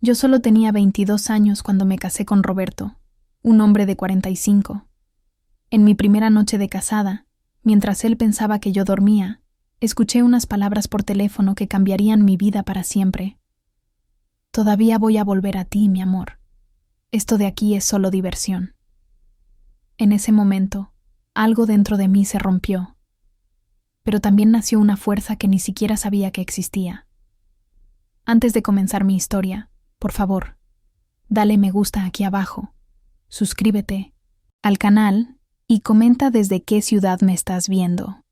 Yo solo tenía 22 años cuando me casé con Roberto, un hombre de 45. En mi primera noche de casada, mientras él pensaba que yo dormía, escuché unas palabras por teléfono que cambiarían mi vida para siempre. Todavía voy a volver a ti, mi amor. Esto de aquí es solo diversión. En ese momento, algo dentro de mí se rompió, pero también nació una fuerza que ni siquiera sabía que existía. Antes de comenzar mi historia, por favor, dale me gusta aquí abajo, suscríbete al canal y comenta desde qué ciudad me estás viendo.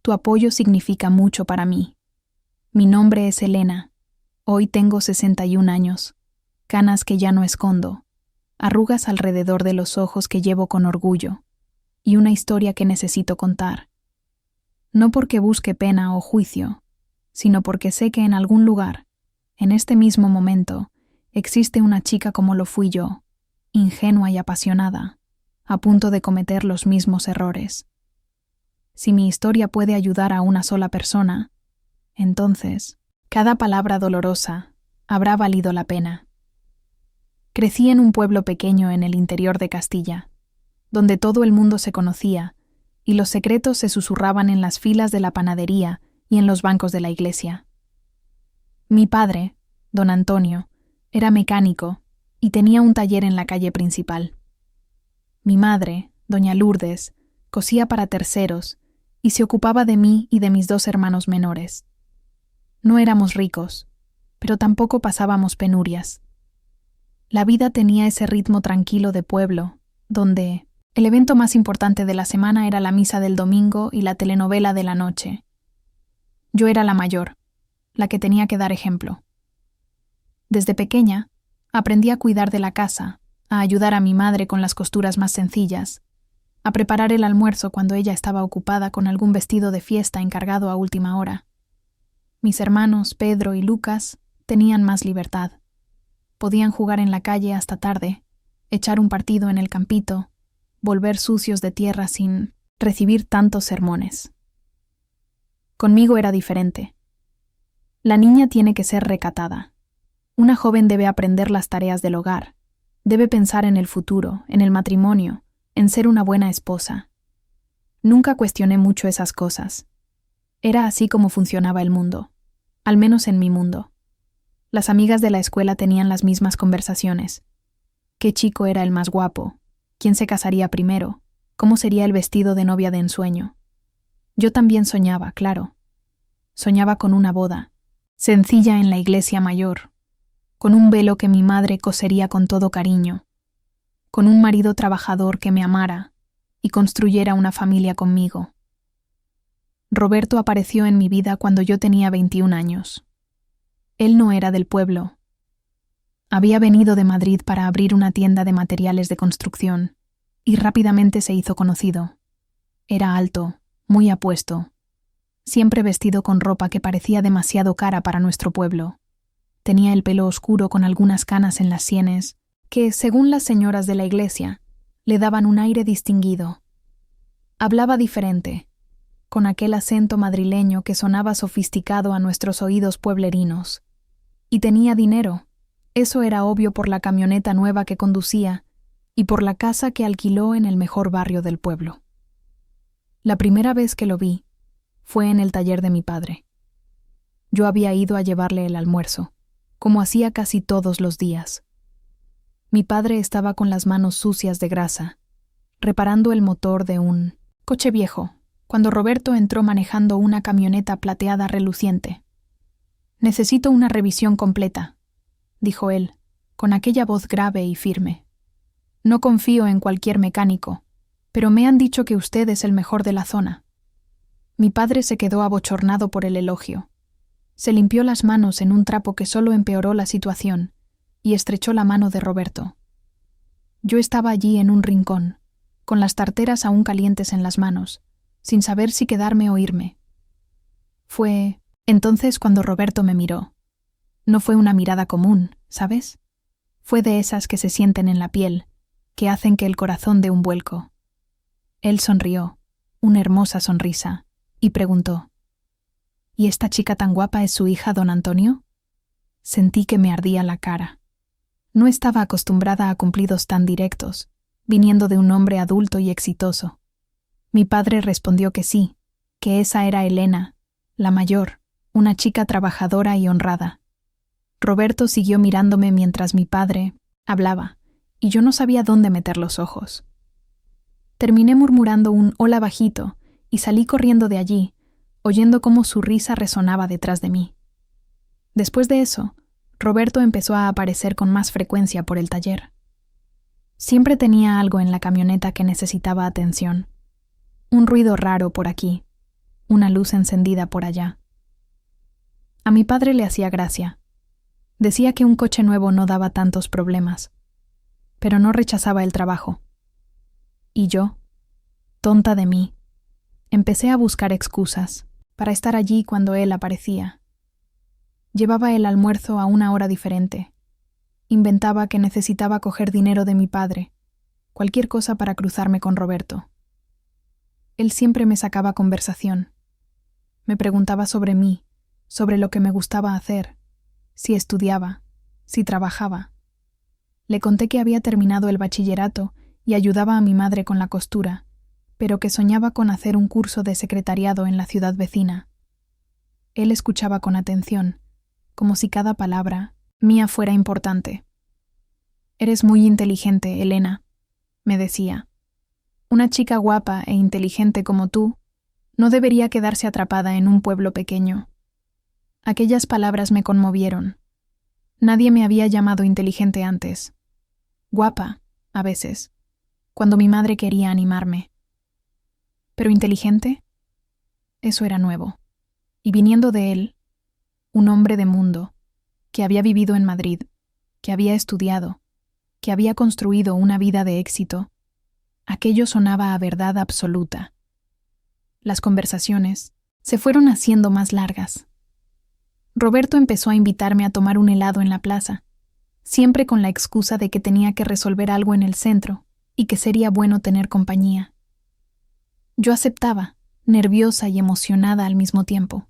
Tu apoyo significa mucho para mí. Mi nombre es Elena. Hoy tengo 61 años, canas que ya no escondo, arrugas alrededor de los ojos que llevo con orgullo, y una historia que necesito contar. No porque busque pena o juicio, sino porque sé que en algún lugar, en este mismo momento, existe una chica como lo fui yo, ingenua y apasionada, a punto de cometer los mismos errores. Si mi historia puede ayudar a una sola persona, entonces, cada palabra dolorosa habrá valido la pena. Crecí en un pueblo pequeño en el interior de Castilla, donde todo el mundo se conocía y los secretos se susurraban en las filas de la panadería y en los bancos de la iglesia. Mi padre, don Antonio, era mecánico y tenía un taller en la calle principal. Mi madre, doña Lourdes, cosía para terceros y se ocupaba de mí y de mis 2 hermanos menores. No éramos ricos, pero tampoco pasábamos penurias. La vida tenía ese ritmo tranquilo de pueblo, donde el evento más importante de la semana era la misa del domingo y la telenovela de la noche. Yo era la mayor, la que tenía que dar ejemplo. Desde pequeña, aprendí a cuidar de la casa, a ayudar a mi madre con las costuras más sencillas, a preparar el almuerzo cuando ella estaba ocupada con algún vestido de fiesta encargado a última hora. Mis hermanos, Pedro y Lucas, tenían más libertad. Podían jugar en la calle hasta tarde, echar un partido en el campito, volver sucios de tierra sin recibir tantos sermones. Conmigo era diferente. La niña tiene que ser recatada. Una joven debe aprender las tareas del hogar, debe pensar en el futuro, en el matrimonio, en ser una buena esposa. Nunca cuestioné mucho esas cosas. Era así como funcionaba el mundo, al menos en mi mundo. Las amigas de la escuela tenían las mismas conversaciones. ¿Qué chico era el más guapo? ¿Quién se casaría primero? ¿Cómo sería el vestido de novia de ensueño? Yo también soñaba, claro. Soñaba con una boda, sencilla en la iglesia mayor, con un velo que mi madre cosería con todo cariño, con un marido trabajador que me amara y construyera una familia conmigo. Roberto apareció en mi vida cuando yo tenía 21 años. Él no era del pueblo. Había venido de Madrid para abrir una tienda de materiales de construcción y rápidamente se hizo conocido. Era alto, muy apuesto, siempre vestido con ropa que parecía demasiado cara para nuestro pueblo. Tenía el pelo oscuro con algunas canas en las sienes que, según las señoras de la iglesia, le daban un aire distinguido. Hablaba diferente, con aquel acento madrileño que sonaba sofisticado a nuestros oídos pueblerinos. Y tenía dinero. Eso era obvio por la camioneta nueva que conducía y por la casa que alquiló en el mejor barrio del pueblo. La primera vez que lo vi fue en el taller de mi padre. Yo había ido a llevarle el almuerzo, como hacía casi todos los días. Mi padre estaba con las manos sucias de grasa, reparando el motor de un coche viejo, cuando Roberto entró manejando una camioneta plateada reluciente. «Necesito una revisión completa», dijo él, con aquella voz grave y firme. «No confío en cualquier mecánico, pero me han dicho que usted es el mejor de la zona». Mi padre se quedó abochornado por el elogio. Se limpió las manos en un trapo que solo empeoró la situación y estrechó la mano de Roberto. Yo estaba allí en un rincón, con las tarteras aún calientes en las manos, sin saber si quedarme o irme. Fue entonces cuando Roberto me miró. No fue una mirada común, ¿sabes? Fue de esas que se sienten en la piel, que hacen que el corazón dé un vuelco. Él sonrió, una hermosa sonrisa, y preguntó: «¿Y esta chica tan guapa es su hija, don Antonio?» Sentí que me ardía la cara. No estaba acostumbrada a cumplidos tan directos, viniendo de un hombre adulto y exitoso. Mi padre respondió que sí, que esa era Elena, la mayor, una chica trabajadora y honrada. Roberto siguió mirándome mientras mi padre hablaba, y yo no sabía dónde meter los ojos. Terminé murmurando un hola bajito y salí corriendo de allí, oyendo cómo su risa resonaba detrás de mí. Después de eso, Roberto empezó a aparecer con más frecuencia por el taller. Siempre tenía algo en la camioneta que necesitaba atención. Un ruido raro por aquí, una luz encendida por allá. A mi padre le hacía gracia. Decía que un coche nuevo no daba tantos problemas, pero no rechazaba el trabajo. Y yo, tonta de mí, empecé a buscar excusas para estar allí cuando él aparecía. Llevaba el almuerzo a una hora diferente. Inventaba que necesitaba coger dinero de mi padre, cualquier cosa para cruzarme con Roberto. Él siempre me sacaba conversación. Me preguntaba sobre mí, sobre lo que me gustaba hacer, si estudiaba, si trabajaba. Le conté que había terminado el bachillerato y ayudaba a mi madre con la costura, pero que soñaba con hacer un curso de secretariado en la ciudad vecina. Él escuchaba con atención, como si cada palabra mía fuera importante. «Eres muy inteligente, Elena», me decía. «Una chica guapa e inteligente como tú no debería quedarse atrapada en un pueblo pequeño». Aquellas palabras me conmovieron. Nadie me había llamado inteligente antes. Guapa, a veces, cuando mi madre quería animarme. Pero inteligente, eso era nuevo. Y viniendo de él, un hombre de mundo, que había vivido en Madrid, que había estudiado, que había construido una vida de éxito, aquello sonaba a verdad absoluta. Las conversaciones se fueron haciendo más largas. Roberto empezó a invitarme a tomar un helado en la plaza, siempre con la excusa de que tenía que resolver algo en el centro y que sería bueno tener compañía. Yo aceptaba, nerviosa y emocionada al mismo tiempo.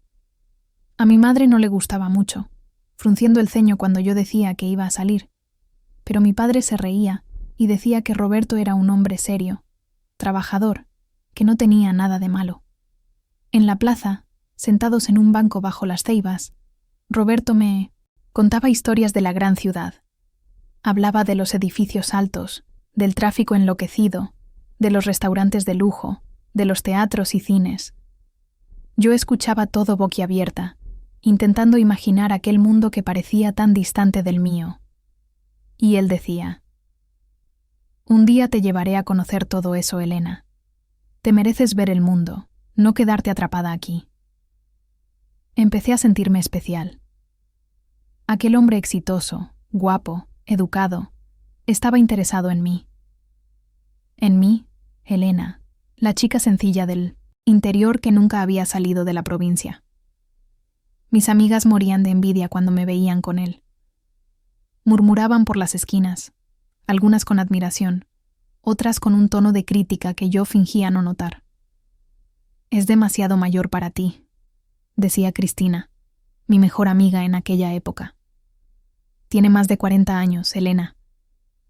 A mi madre no le gustaba mucho, frunciendo el ceño cuando yo decía que iba a salir, pero mi padre se reía y decía que Roberto era un hombre serio, trabajador, que no tenía nada de malo. En la plaza, sentados en un banco bajo las ceibas, Roberto me contaba historias de la gran ciudad. Hablaba de los edificios altos, del tráfico enloquecido, de los restaurantes de lujo, de los teatros y cines. Yo escuchaba todo boquiabierta, intentando imaginar aquel mundo que parecía tan distante del mío. Y él decía: «Un día te llevaré a conocer todo eso, Elena. Te mereces ver el mundo, no quedarte atrapada aquí». Empecé a sentirme especial. Aquel hombre exitoso, guapo, educado, estaba interesado en mí. En mí, Elena, la chica sencilla del interior que nunca había salido de la provincia. Mis amigas morían de envidia cuando me veían con él. Murmuraban por las esquinas, algunas con admiración, otras con un tono de crítica que yo fingía no notar. «Es demasiado mayor para ti», decía Cristina, mi mejor amiga en aquella época. «Tiene más de 40 años, Elena.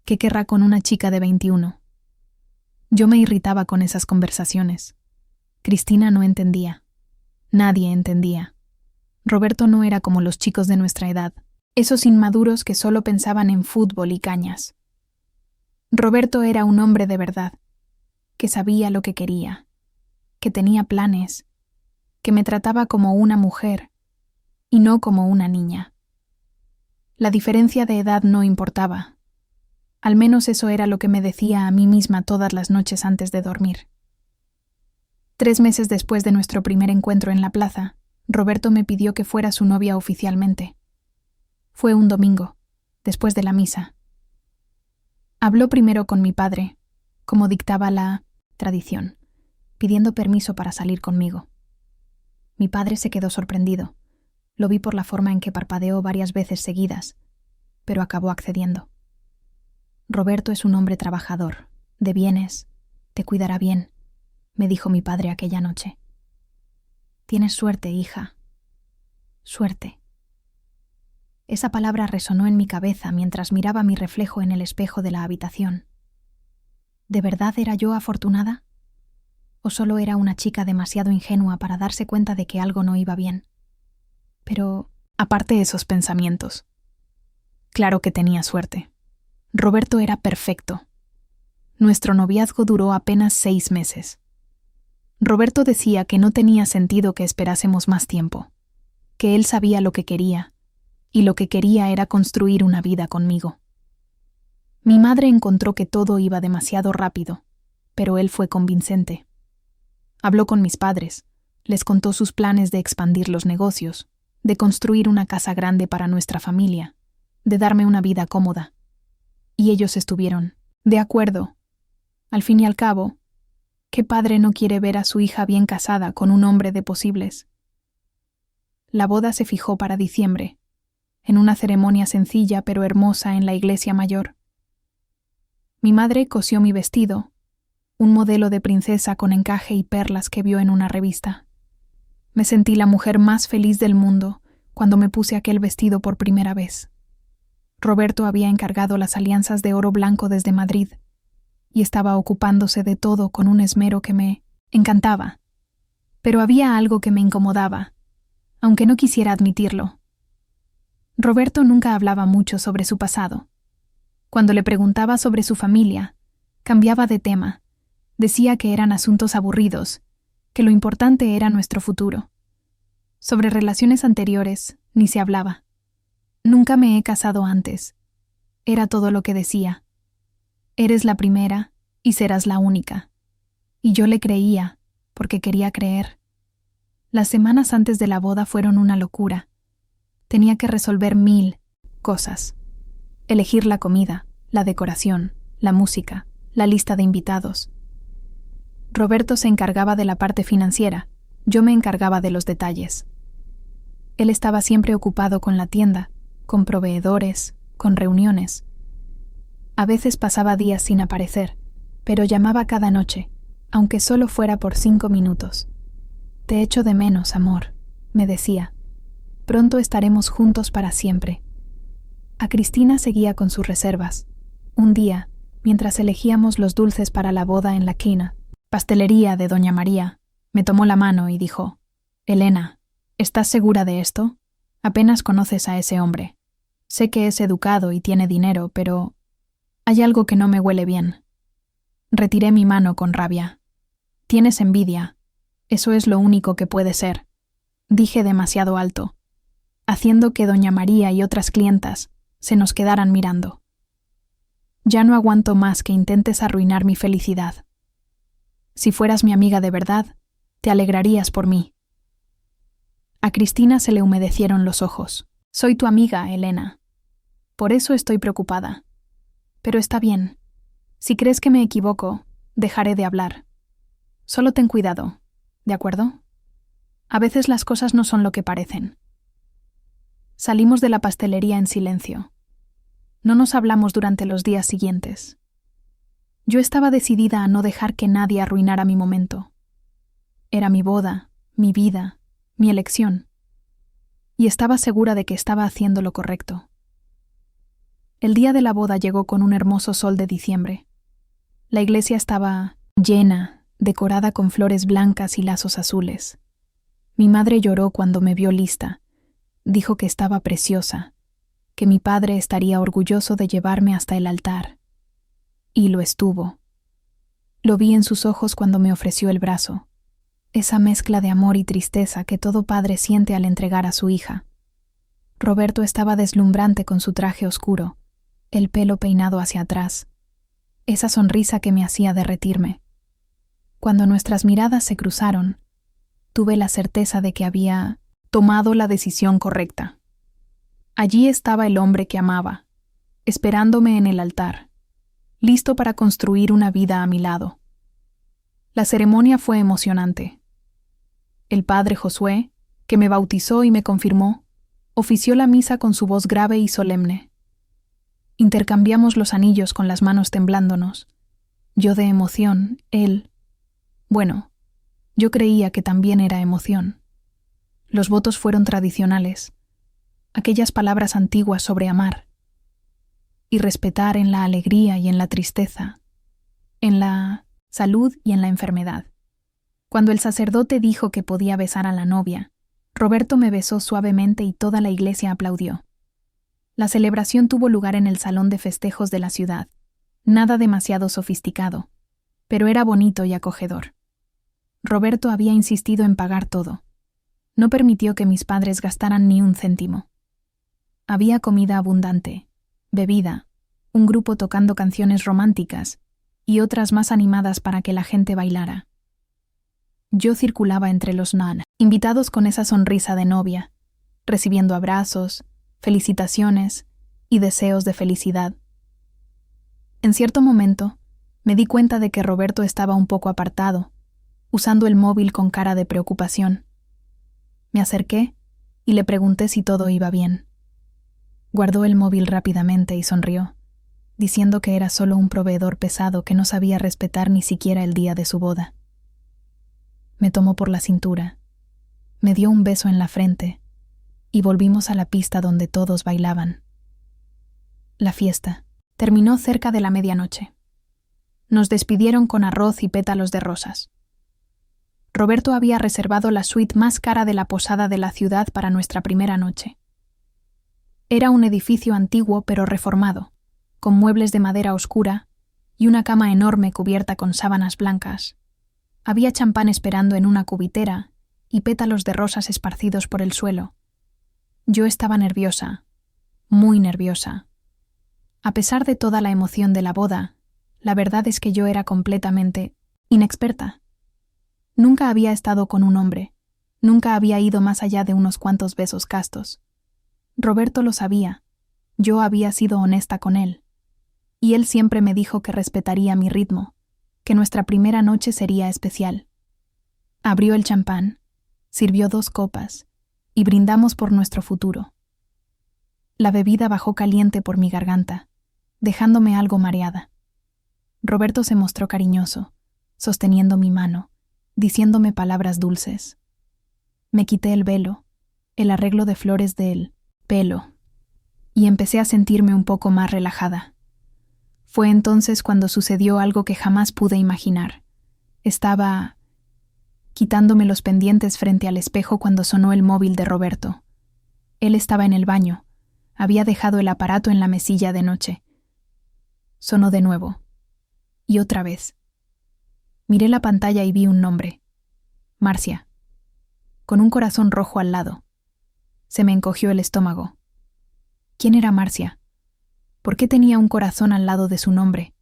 ¿Qué querrá con una chica de 21? Yo me irritaba con esas conversaciones. Cristina no entendía. Nadie entendía. Roberto no era como los chicos de nuestra edad, esos inmaduros que solo pensaban en fútbol y cañas. Roberto era un hombre de verdad, que sabía lo que quería, que tenía planes, que me trataba como una mujer y no como una niña. La diferencia de edad no importaba. Al menos eso era lo que me decía a mí misma todas las noches antes de dormir. 3 meses después de nuestro primer encuentro en la plaza, Roberto me pidió que fuera su novia oficialmente. Fue un domingo, después de la misa. Habló primero con mi padre, como dictaba la tradición, pidiendo permiso para salir conmigo. Mi padre se quedó sorprendido. Lo vi por la forma en que parpadeó varias veces seguidas, pero acabó accediendo. «Roberto es un hombre trabajador, de bienes, te cuidará bien», me dijo mi padre aquella noche. «Tienes suerte, hija. Suerte». Esa palabra resonó en mi cabeza mientras miraba mi reflejo en el espejo de la habitación. ¿De verdad era yo afortunada? ¿O solo era una chica demasiado ingenua para darse cuenta de que algo no iba bien? Pero, aparte esos pensamientos, claro que tenía suerte. Roberto era perfecto. Nuestro noviazgo duró apenas 6 meses. Roberto decía que no tenía sentido que esperásemos más tiempo, que él sabía lo que quería, y lo que quería era construir una vida conmigo. Mi madre encontró que todo iba demasiado rápido, pero él fue convincente. Habló con mis padres, les contó sus planes de expandir los negocios, de construir una casa grande para nuestra familia, de darme una vida cómoda. Y ellos estuvieron de acuerdo. Al fin y al cabo, ¿qué padre no quiere ver a su hija bien casada con un hombre de posibles? La boda se fijó para diciembre, en una ceremonia sencilla pero hermosa en la iglesia mayor. Mi madre cosió mi vestido, un modelo de princesa con encaje y perlas que vio en una revista. Me sentí la mujer más feliz del mundo cuando me puse aquel vestido por primera vez. Roberto había encargado las alianzas de oro blanco desde Madrid y estaba ocupándose de todo con un esmero que me encantaba. Pero había algo que me incomodaba, aunque no quisiera admitirlo. Roberto nunca hablaba mucho sobre su pasado. Cuando le preguntaba sobre su familia, cambiaba de tema. Decía que eran asuntos aburridos, que lo importante era nuestro futuro. Sobre relaciones anteriores, ni se hablaba. Nunca me he casado antes. Era todo lo que decía. Eres la primera y serás la única. Y yo le creía, porque quería creer. Las semanas antes de la boda fueron una locura. Tenía que resolver 1000 cosas. Elegir la comida, la decoración, la música, la lista de invitados. Roberto se encargaba de la parte financiera, yo me encargaba de los detalles. Él estaba siempre ocupado con la tienda, con proveedores, con reuniones. A veces pasaba días sin aparecer, pero llamaba cada noche, aunque solo fuera por 5 minutos. Te echo de menos, amor, me decía. Pronto estaremos juntos para siempre. A Cristina seguía con sus reservas. Un día, mientras elegíamos los dulces para la boda en la quina, pastelería de Doña María, me tomó la mano y dijo: Elena, ¿estás segura de esto? Apenas conoces a ese hombre. Sé que es educado y tiene dinero, pero hay algo que no me huele bien. Retiré mi mano con rabia. Tienes envidia. Eso es lo único que puede ser. Dije demasiado alto, haciendo que Doña María y otras clientas se nos quedaran mirando. Ya no aguanto más que intentes arruinar mi felicidad. Si fueras mi amiga de verdad, te alegrarías por mí. A Cristina se le humedecieron los ojos. Soy tu amiga, Elena. Por eso estoy preocupada. Pero está bien. Si crees que me equivoco, dejaré de hablar. Solo ten cuidado, ¿de acuerdo? A veces las cosas no son lo que parecen. Salimos de la pastelería en silencio. No nos hablamos durante los días siguientes. Yo estaba decidida a no dejar que nadie arruinara mi momento. Era mi boda, mi vida, mi elección. Y estaba segura de que estaba haciendo lo correcto. El día de la boda llegó con un hermoso sol de diciembre. La iglesia estaba llena, decorada con flores blancas y lazos azules. Mi madre lloró cuando me vio lista. Dijo que estaba preciosa, que mi padre estaría orgulloso de llevarme hasta el altar. Y lo estuvo. Lo vi en sus ojos cuando me ofreció el brazo. Esa mezcla de amor y tristeza que todo padre siente al entregar a su hija. Roberto estaba deslumbrante con su traje oscuro, el pelo peinado hacia atrás, esa sonrisa que me hacía derretirme. Cuando nuestras miradas se cruzaron, tuve la certeza de que había tomado la decisión correcta. Allí estaba el hombre que amaba, esperándome en el altar, listo para construir una vida a mi lado. La ceremonia fue emocionante. El padre Josué, que me bautizó y me confirmó, ofició la misa con su voz grave y solemne. Intercambiamos los anillos con las manos temblándonos. Yo de emoción, él... Bueno, yo creía que también era emoción. Los votos fueron tradicionales. aquellas palabras antiguas sobre amar y respetar en la alegría y en la tristeza, en la salud y en la enfermedad. Cuando el sacerdote dijo que podía besar a la novia, Roberto me besó suavemente y toda la iglesia aplaudió. La celebración tuvo lugar en el salón de festejos de la ciudad, nada demasiado sofisticado, pero era bonito y acogedor. Roberto había insistido en pagar todo. No permitió que mis padres gastaran ni un céntimo. Había comida abundante, bebida, un grupo tocando canciones románticas y otras más animadas para que la gente bailara. Yo circulaba entre los nan, invitados con esa sonrisa de novia, recibiendo abrazos, felicitaciones y deseos de felicidad. En cierto momento, me di cuenta de que Roberto estaba un poco apartado, usando el móvil con cara de preocupación. Me acerqué y le pregunté si todo iba bien. Guardó el móvil rápidamente y sonrió, diciendo que era solo un proveedor pesado que no sabía respetar ni siquiera el día de su boda. Me tomó por la cintura, me dio un beso en la frente y volvimos a la pista donde todos bailaban. La fiesta terminó cerca de la medianoche. Nos despidieron con arroz y pétalos de rosas. Roberto había reservado la suite más cara de la posada de la ciudad para nuestra primera noche. Era un edificio antiguo pero reformado, con muebles de madera oscura y una cama enorme cubierta con sábanas blancas. Había champán esperando en una cubitera y pétalos de rosas esparcidos por el suelo. Yo estaba nerviosa, muy nerviosa. A pesar de toda la emoción de la boda, la verdad es que yo era completamente inexperta. Nunca había estado con un hombre, nunca había ido más allá de unos cuantos besos castos. Roberto lo sabía, yo había sido honesta con él, y él siempre me dijo que respetaría mi ritmo, que nuestra primera noche sería especial. Abrió el champán, sirvió 2 copas, y brindamos por nuestro futuro. La bebida bajó caliente por mi garganta, dejándome algo mareada. Roberto se mostró cariñoso, sosteniendo mi mano, diciéndome palabras dulces. Me quité el velo, el arreglo de flores del pelo, y empecé a sentirme un poco más relajada. Fue entonces cuando sucedió algo que jamás pude imaginar. Estaba quitándome los pendientes frente al espejo cuando sonó el móvil de Roberto. Él estaba en el baño. Había dejado el aparato en la mesilla de noche. Sonó de nuevo. Y otra vez. Miré la pantalla y vi un nombre. Marcia. Con un corazón rojo al lado. Se me encogió el estómago. ¿Quién era Marcia? ¿Por qué tenía un corazón al lado de su nombre?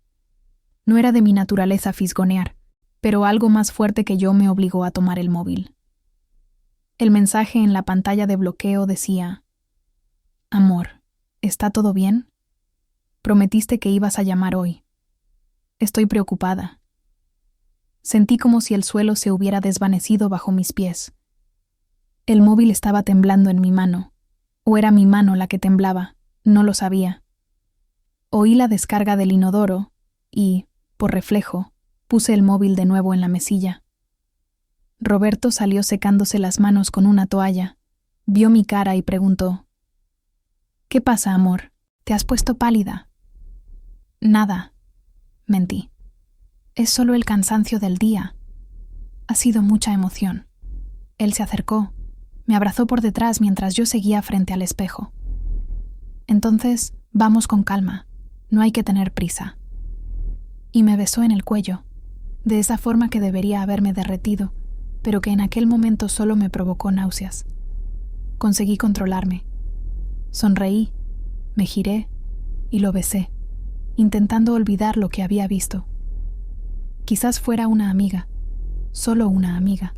No era de mi naturaleza fisgonear, pero algo más fuerte que yo me obligó a tomar el móvil. El mensaje en la pantalla de bloqueo decía: Amor, ¿está todo bien? Prometiste que ibas a llamar hoy. Estoy preocupada. Sentí como si el suelo se hubiera desvanecido bajo mis pies. El móvil estaba temblando en mi mano, o era mi mano la que temblaba, no lo sabía. Oí la descarga del inodoro y, por reflejo, puse el móvil de nuevo en la mesilla. Roberto salió secándose las manos con una toalla, vio mi cara y preguntó: ¿Qué pasa, amor? ¿Te has puesto pálida? Nada, mentí. Es solo el cansancio del día. Ha sido mucha emoción. Él se acercó, me abrazó por detrás mientras yo seguía frente al espejo. Entonces, vamos con calma, no hay que tener prisa. Y me besó en el cuello, de esa forma que debería haberme derretido, pero que en aquel momento solo me provocó náuseas. Conseguí controlarme. Sonreí, me giré y lo besé, intentando olvidar lo que había visto. Quizás fuera una amiga, solo una amiga.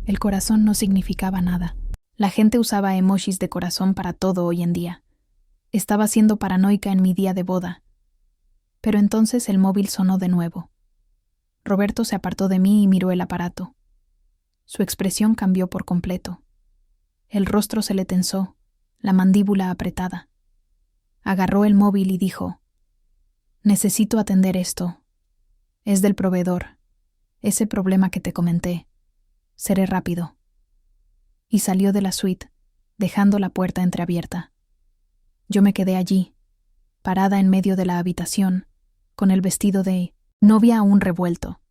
El corazón no significaba nada. La gente usaba emojis de corazón para todo hoy en día. Estaba siendo paranoica en mi día de boda. Pero entonces el móvil sonó de nuevo. Roberto se apartó de mí y miró el aparato. Su expresión cambió por completo. El rostro se le tensó, la mandíbula apretada. Agarró el móvil y dijo: Necesito atender esto. Es del proveedor. Ese problema que te comenté. Seré rápido. Y salió de la suite, dejando la puerta entreabierta. Yo me quedé allí, parada en medio de la habitación, con el vestido de novia aún revuelto,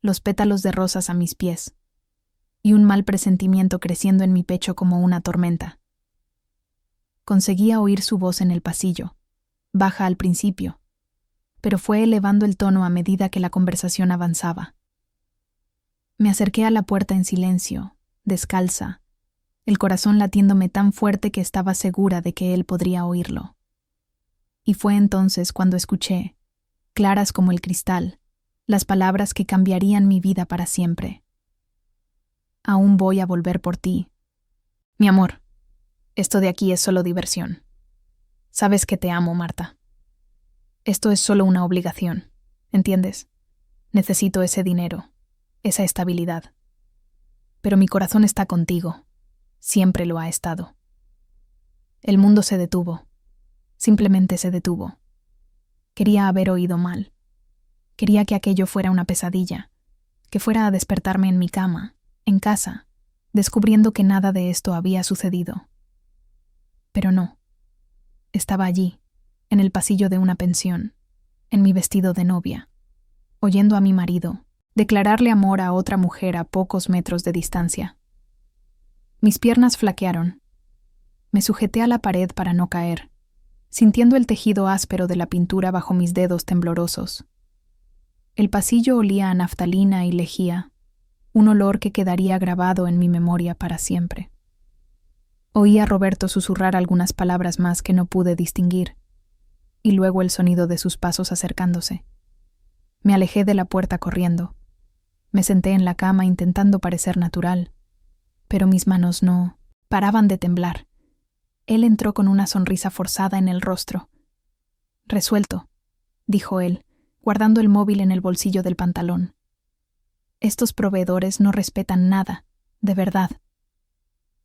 los pétalos de rosas a mis pies, y un mal presentimiento creciendo en mi pecho como una tormenta. Conseguía oír su voz en el pasillo, baja al principio, pero fue elevando el tono a medida que la conversación avanzaba. Me acerqué a la puerta en silencio, descalza, el corazón latiéndome tan fuerte que estaba segura de que él podría oírlo. Y fue entonces cuando escuché, claras como el cristal, las palabras que cambiarían mi vida para siempre. Aún voy a volver por ti. Mi amor, esto de aquí es solo diversión. Sabes que te amo, Marta. Esto es solo una obligación, ¿entiendes? Necesito ese dinero, esa estabilidad. Pero mi corazón está contigo. Siempre lo ha estado. El mundo se detuvo. Simplemente se detuvo. Quería haber oído mal. Quería que aquello fuera una pesadilla, que fuera a despertarme en mi cama, en casa, descubriendo que nada de esto había sucedido. Pero no. Estaba allí, en el pasillo de una pensión, en mi vestido de novia, oyendo a mi marido declararle amor a otra mujer a pocos metros de distancia. Mis piernas flaquearon. Me sujeté a la pared para no caer, sintiendo el tejido áspero de la pintura bajo mis dedos temblorosos. El pasillo olía a naftalina y lejía, un olor que quedaría grabado en mi memoria para siempre. Oí a Roberto susurrar algunas palabras más que no pude distinguir, y luego el sonido de sus pasos acercándose. Me alejé de la puerta corriendo. Me senté en la cama intentando parecer natural, pero mis manos no paraban de temblar. Él entró con una sonrisa forzada en el rostro. «Resuelto», dijo él, guardando el móvil en el bolsillo del pantalón. «Estos proveedores no respetan nada, de verdad».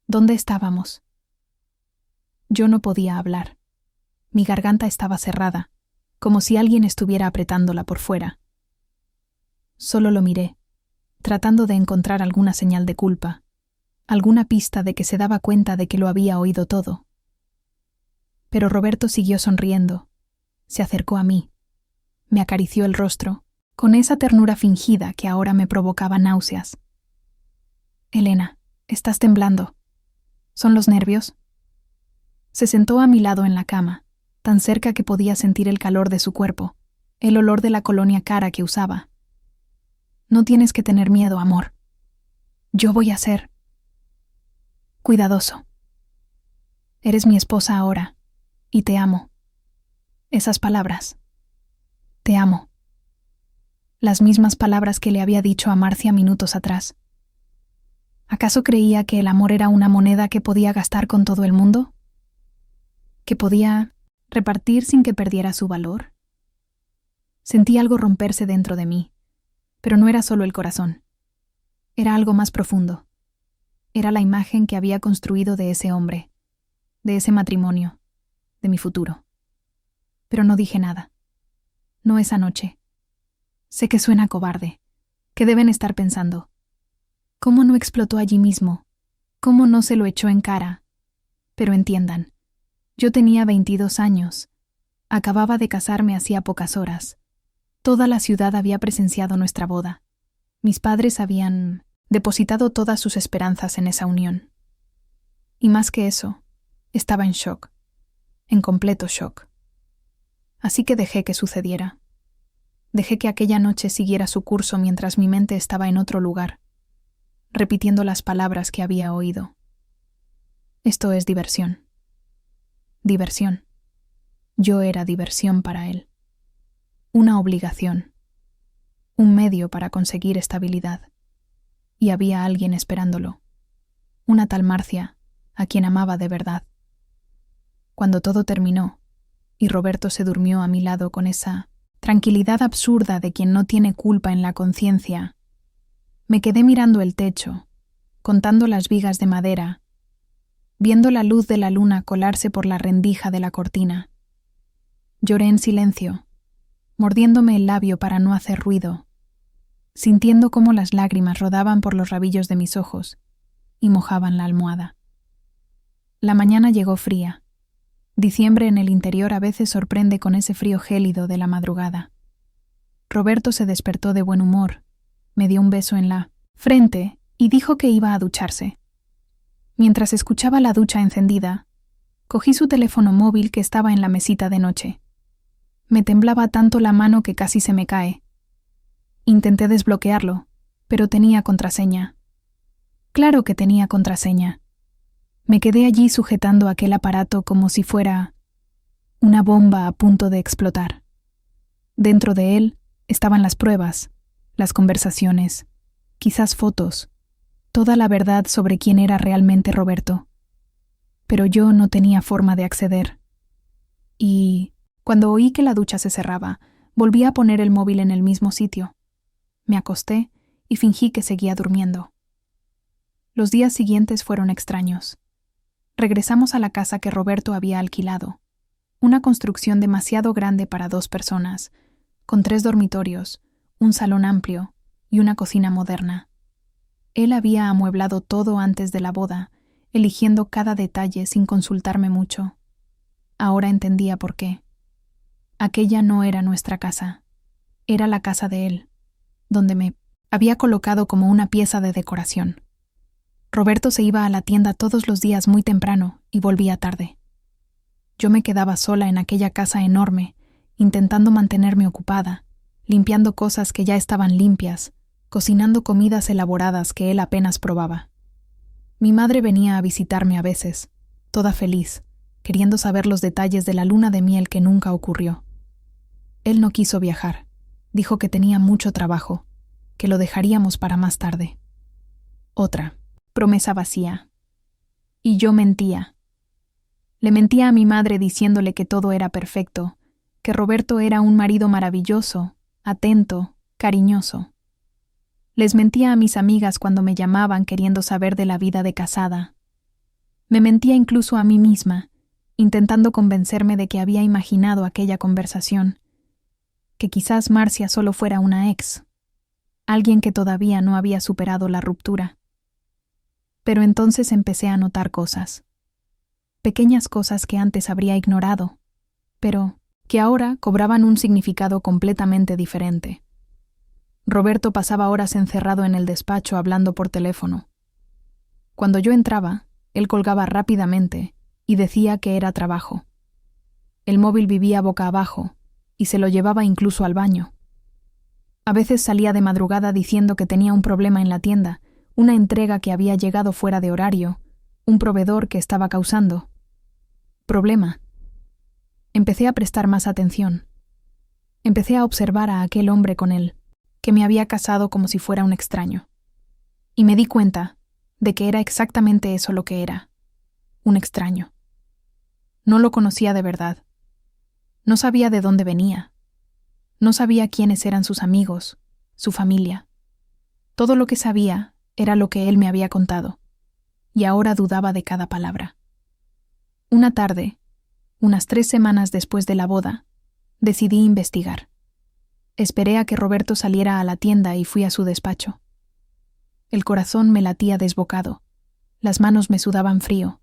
¿Dónde estábamos? Yo no podía hablar. Mi garganta estaba cerrada, como si alguien estuviera apretándola por fuera. Solo lo miré, tratando de encontrar alguna señal de culpa, alguna pista de que se daba cuenta de que lo había oído todo. Pero Roberto siguió sonriendo, se acercó a mí, me acarició el rostro, con esa ternura fingida que ahora me provocaba náuseas. «Elena, estás temblando. ¿Son los nervios?» Se sentó a mi lado en la cama, tan cerca que podía sentir el calor de su cuerpo, el olor de la colonia cara que usaba. «No tienes que tener miedo, amor. Yo voy a ser cuidadoso. Eres mi esposa ahora, y te amo». Esas palabras. «Te amo». Las mismas palabras que le había dicho a Marcia minutos atrás. ¿Acaso creía que el amor era una moneda que podía gastar con todo el mundo? ¿Que podía repartir sin que perdiera su valor? Sentí algo romperse dentro de mí, pero no era solo el corazón. Era algo más profundo. Era la imagen que había construido de ese hombre, de ese matrimonio, de mi futuro. Pero no dije nada. No esa noche. Sé que suena cobarde, que deben estar pensando. ¿Cómo no explotó allí mismo? ¿Cómo no se lo echó en cara? Pero entiendan, yo tenía 22 años. Acababa de casarme hacía pocas horas. Toda la ciudad había presenciado nuestra boda. Mis padres habían depositado todas sus esperanzas en esa unión. Y más que eso, estaba en shock, en completo shock. Así que dejé que sucediera. Dejé que aquella noche siguiera su curso mientras mi mente estaba en otro lugar, repitiendo las palabras que había oído. Esto es diversión. Diversión. Yo era diversión para él. Una obligación. Un medio para conseguir estabilidad. Y había alguien esperándolo. Una tal Marcia, a quien amaba de verdad. Cuando todo terminó, y Roberto se durmió a mi lado con esa tranquilidad absurda de quien no tiene culpa en la conciencia, me quedé mirando el techo, contando las vigas de madera, viendo la luz de la luna colarse por la rendija de la cortina. Lloré en silencio, mordiéndome el labio para no hacer ruido, sintiendo cómo las lágrimas rodaban por los rabillos de mis ojos y mojaban la almohada. La mañana llegó fría. Diciembre en el interior a veces sorprende con ese frío gélido de la madrugada. Roberto se despertó de buen humor, me dio un beso en la frente y dijo que iba a ducharse. Mientras escuchaba la ducha encendida, cogí su teléfono móvil que estaba en la mesita de noche. Me temblaba tanto la mano que casi se me cae. Intenté desbloquearlo, pero tenía contraseña. Claro que tenía contraseña. Me quedé allí sujetando aquel aparato como si fuera una bomba a punto de explotar. Dentro de él estaban las pruebas, las conversaciones, quizás fotos, toda la verdad sobre quién era realmente Roberto. Pero yo no tenía forma de acceder. Y, cuando oí que la ducha se cerraba, volví a poner el móvil en el mismo sitio. Me acosté y fingí que seguía durmiendo. Los días siguientes fueron extraños. Regresamos a la casa que Roberto había alquilado, una construcción demasiado grande para 2 personas, con 3 dormitorios, un salón amplio y una cocina moderna. Él había amueblado todo antes de la boda, eligiendo cada detalle sin consultarme mucho. Ahora entendía por qué. Aquella no era nuestra casa, era la casa de él, donde me había colocado como una pieza de decoración. Roberto se iba a la tienda todos los días muy temprano y volvía tarde. Yo me quedaba sola en aquella casa enorme, intentando mantenerme ocupada, limpiando cosas que ya estaban limpias, cocinando comidas elaboradas que él apenas probaba. Mi madre venía a visitarme a veces, toda feliz, queriendo saber los detalles de la luna de miel que nunca ocurrió. Él no quiso viajar, dijo que tenía mucho trabajo, que lo dejaríamos para más tarde. Otra promesa vacía. Y yo mentía. Le mentía a mi madre diciéndole que todo era perfecto, que Roberto era un marido maravilloso, atento, cariñoso. Les mentía a mis amigas cuando me llamaban queriendo saber de la vida de casada. Me mentía incluso a mí misma, intentando convencerme de que había imaginado aquella conversación, que quizás Marcia solo fuera una ex, alguien que todavía no había superado la ruptura. Pero entonces empecé a notar cosas. Pequeñas cosas que antes habría ignorado, pero que ahora cobraban un significado completamente diferente. Roberto pasaba horas encerrado en el despacho hablando por teléfono. Cuando yo entraba, él colgaba rápidamente y decía que era trabajo. El móvil vivía boca abajo y se lo llevaba incluso al baño. A veces salía de madrugada diciendo que tenía un problema en la tienda, una entrega que había llegado fuera de horario, un proveedor que estaba causando problema. Empecé a prestar más atención. Empecé a observar a aquel hombre con él, que me había casado como si fuera un extraño. Y me di cuenta de que era exactamente eso lo que era, un extraño. No lo conocía de verdad. No sabía de dónde venía. No sabía quiénes eran sus amigos, su familia. Todo lo que sabía era lo que él me había contado, y ahora dudaba de cada palabra. Una tarde, unas 3 semanas después de la boda, decidí investigar. Esperé a que Roberto saliera a la tienda y fui a su despacho. El corazón me latía desbocado, las manos me sudaban frío.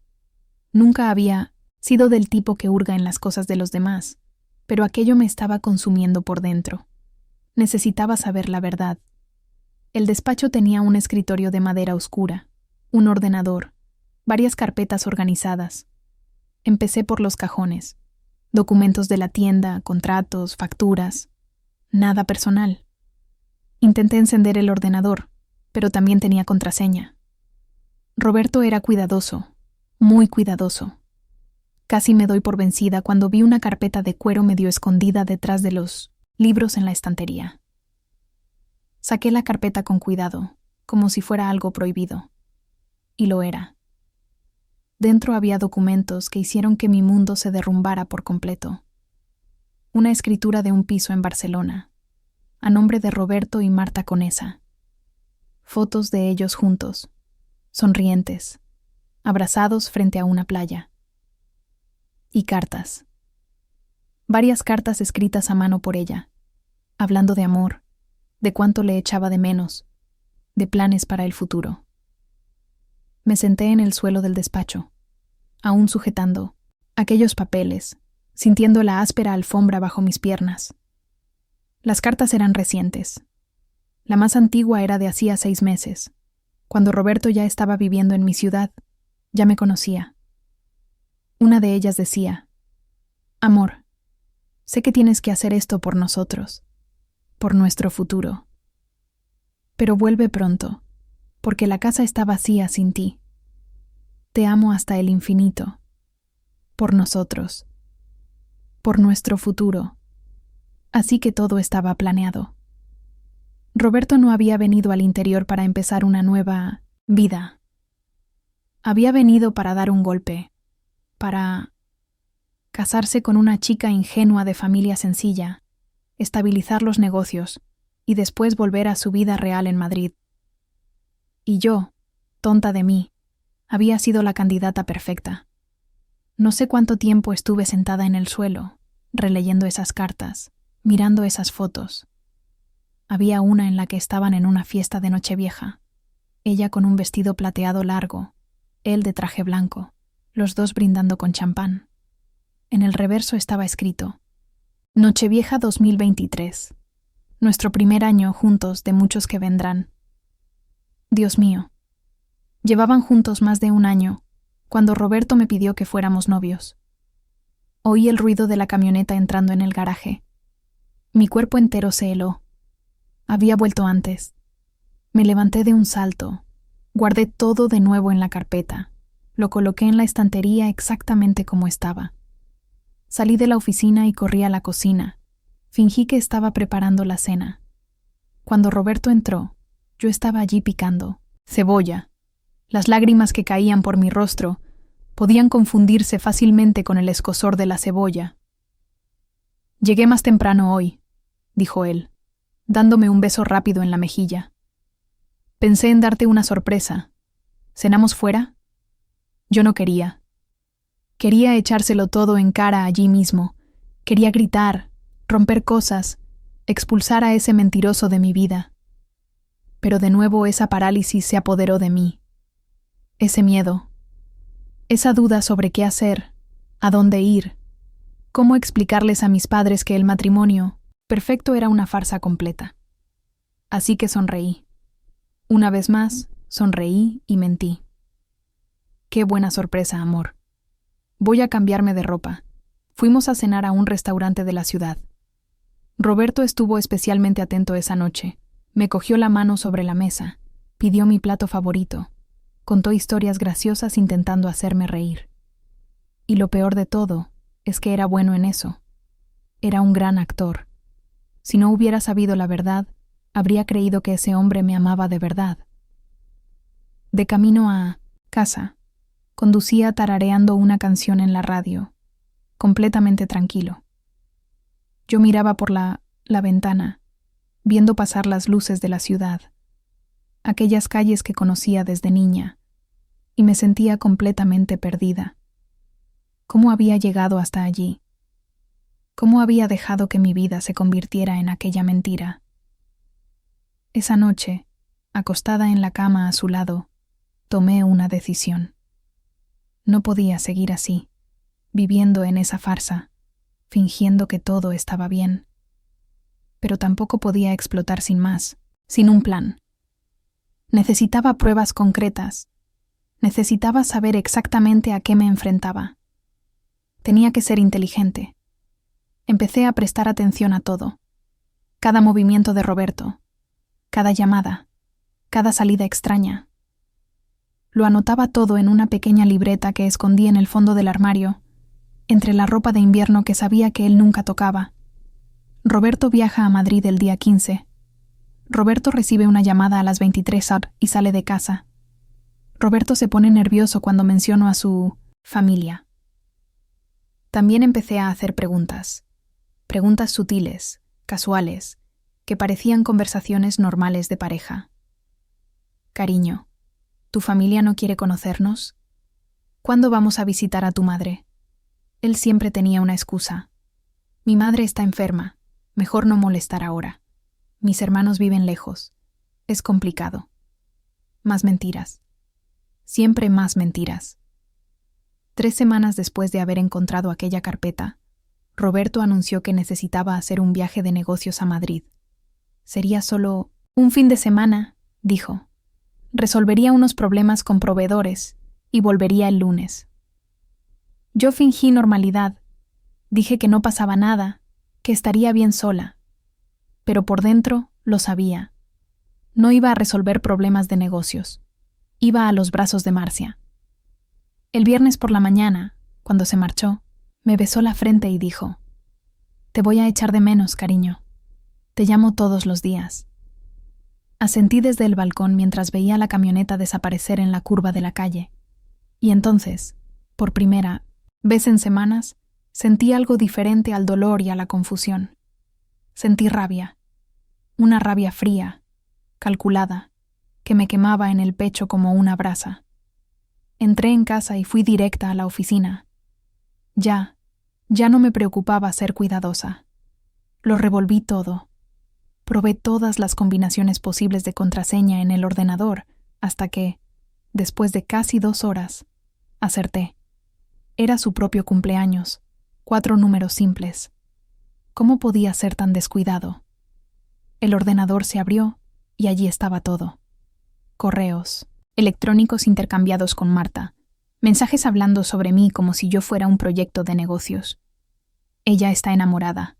Nunca había sido del tipo que hurga en las cosas de los demás, pero aquello me estaba consumiendo por dentro. Necesitaba saber la verdad. El despacho tenía un escritorio de madera oscura, un ordenador, varias carpetas organizadas. Empecé por los cajones, documentos de la tienda, contratos, facturas, nada personal. Intenté encender el ordenador, pero también tenía contraseña. Roberto era cuidadoso, muy cuidadoso. Casi me doy por vencida cuando vi una carpeta de cuero medio escondida detrás de los libros en la estantería. Saqué la carpeta con cuidado, como si fuera algo prohibido. Y lo era. Dentro había documentos que hicieron que mi mundo se derrumbara por completo. Una escritura de un piso en Barcelona, a nombre de Roberto y Marta Conesa. Fotos de ellos juntos, sonrientes, abrazados frente a una playa. Y cartas. Varias cartas escritas a mano por ella, hablando de amor, de cuánto le echaba de menos, de planes para el futuro. Me senté en el suelo del despacho. aún sujetando aquellos papeles, sintiendo la áspera alfombra bajo mis piernas. Las cartas eran recientes. La más antigua era de hacía 6 meses, cuando Roberto ya estaba viviendo en mi ciudad, ya me conocía. Una de ellas decía: «Amor, sé que tienes que hacer esto por nosotros, por nuestro futuro. Pero vuelve pronto, porque la casa está vacía sin ti. Te amo hasta el infinito, por nosotros, por nuestro futuro». Así que todo estaba planeado. Roberto no había venido al interior para empezar una nueva vida. Había venido para dar un golpe, para casarse con una chica ingenua de familia sencilla, estabilizar los negocios y después volver a su vida real en Madrid. Y yo, tonta de mí, había sido la candidata perfecta. No sé cuánto tiempo estuve sentada en el suelo, releyendo esas cartas, mirando esas fotos. Había una en la que estaban en una fiesta de Nochevieja, ella con un vestido plateado largo, él de traje blanco, los dos brindando con champán. En el reverso estaba escrito: Nochevieja 2023, nuestro primer año juntos de muchos que vendrán. Dios mío, llevaban juntos más de 1 año, cuando Roberto me pidió que fuéramos novios. Oí el ruido de la camioneta entrando en el garaje. Mi cuerpo entero se heló. Había vuelto antes. Me levanté de un salto. Guardé todo de nuevo en la carpeta. Lo coloqué en la estantería exactamente como estaba. Salí de la oficina y corrí a la cocina. Fingí que estaba preparando la cena. Cuando Roberto entró, yo estaba allí picando cebolla. Las lágrimas que caían por mi rostro podían confundirse fácilmente con el escozor de la cebolla. «Llegué más temprano hoy», dijo él, dándome un beso rápido en la mejilla. «Pensé en darte una sorpresa. ¿Cenamos fuera?» Yo no quería. Quería echárselo todo en cara allí mismo. Quería gritar, romper cosas, expulsar a ese mentiroso de mi vida. Pero de nuevo esa parálisis se apoderó de mí. Ese miedo. Esa duda sobre qué hacer, a dónde ir, cómo explicarles a mis padres que el matrimonio perfecto era una farsa completa. Así que sonreí. Una vez más, sonreí y mentí. Qué buena sorpresa, amor. Voy a cambiarme de ropa. Fuimos a cenar a un restaurante de la ciudad. Roberto estuvo especialmente atento esa noche. Me cogió la mano sobre la mesa, pidió mi plato favorito, contó historias graciosas intentando hacerme reír. Y lo peor de todo es que era bueno en eso. Era un gran actor. Si no hubiera sabido la verdad, habría creído que ese hombre me amaba de verdad. De camino a casa, conducía tarareando una canción en la radio, completamente tranquilo. Yo miraba por la ventana, viendo pasar las luces de la ciudad, aquellas calles que conocía desde niña, y me sentía completamente perdida. ¿Cómo había llegado hasta allí? ¿Cómo había dejado que mi vida se convirtiera en aquella mentira? Esa noche, acostada en la cama a su lado, tomé una decisión. No podía seguir así, viviendo en esa farsa, fingiendo que todo estaba bien. Pero tampoco podía explotar sin más, sin un plan. Necesitaba pruebas concretas. Necesitaba saber exactamente a qué me enfrentaba. Tenía que ser inteligente. Empecé a prestar atención a todo. Cada movimiento de Roberto, cada llamada, cada salida extraña. Lo anotaba todo en una pequeña libreta que escondí en el fondo del armario, entre la ropa de invierno que sabía que él nunca tocaba. Roberto viaja a Madrid el día 15. Roberto recibe una llamada a las 23 y sale de casa. Roberto se pone nervioso cuando menciono a su familia. También empecé a hacer preguntas sutiles, casuales, que parecían conversaciones normales de pareja. Cariño, ¿tu familia no quiere conocernos? ¿Cuándo vamos a visitar a tu madre? Él siempre tenía una excusa. Mi madre está enferma, mejor no molestar ahora. Mis hermanos viven lejos. Es complicado. Más mentiras. Siempre más mentiras. 3 semanas después de haber encontrado aquella carpeta, Roberto anunció que necesitaba hacer un viaje de negocios a Madrid. Sería solo un fin de semana, dijo. Resolvería unos problemas con proveedores y volvería el lunes. Yo fingí normalidad. Dije que no pasaba nada, que estaría bien sola. Pero por dentro lo sabía. No iba a resolver problemas de negocios. Iba a los brazos de Marcia. El viernes por la mañana, cuando se marchó, me besó la frente y dijo: «Te voy a echar de menos, cariño. Te llamo todos los días». Asentí desde el balcón mientras veía la camioneta desaparecer en la curva de la calle. Y entonces, por primera vez en semanas, sentí algo diferente al dolor y a la confusión. Sentí rabia. Una rabia fría, calculada, que me quemaba en el pecho como una brasa. Entré en casa y fui directa a la oficina. Ya no me preocupaba ser cuidadosa. Lo revolví todo. Probé todas las combinaciones posibles de contraseña en el ordenador hasta que, después de casi 2 horas, acerté. Era su propio cumpleaños, 4 números simples. ¿Cómo podía ser tan descuidado? El ordenador se abrió y allí estaba todo. Correos electrónicos intercambiados con Marta, mensajes hablando sobre mí como si yo fuera un proyecto de negocios. «Ella está enamorada»,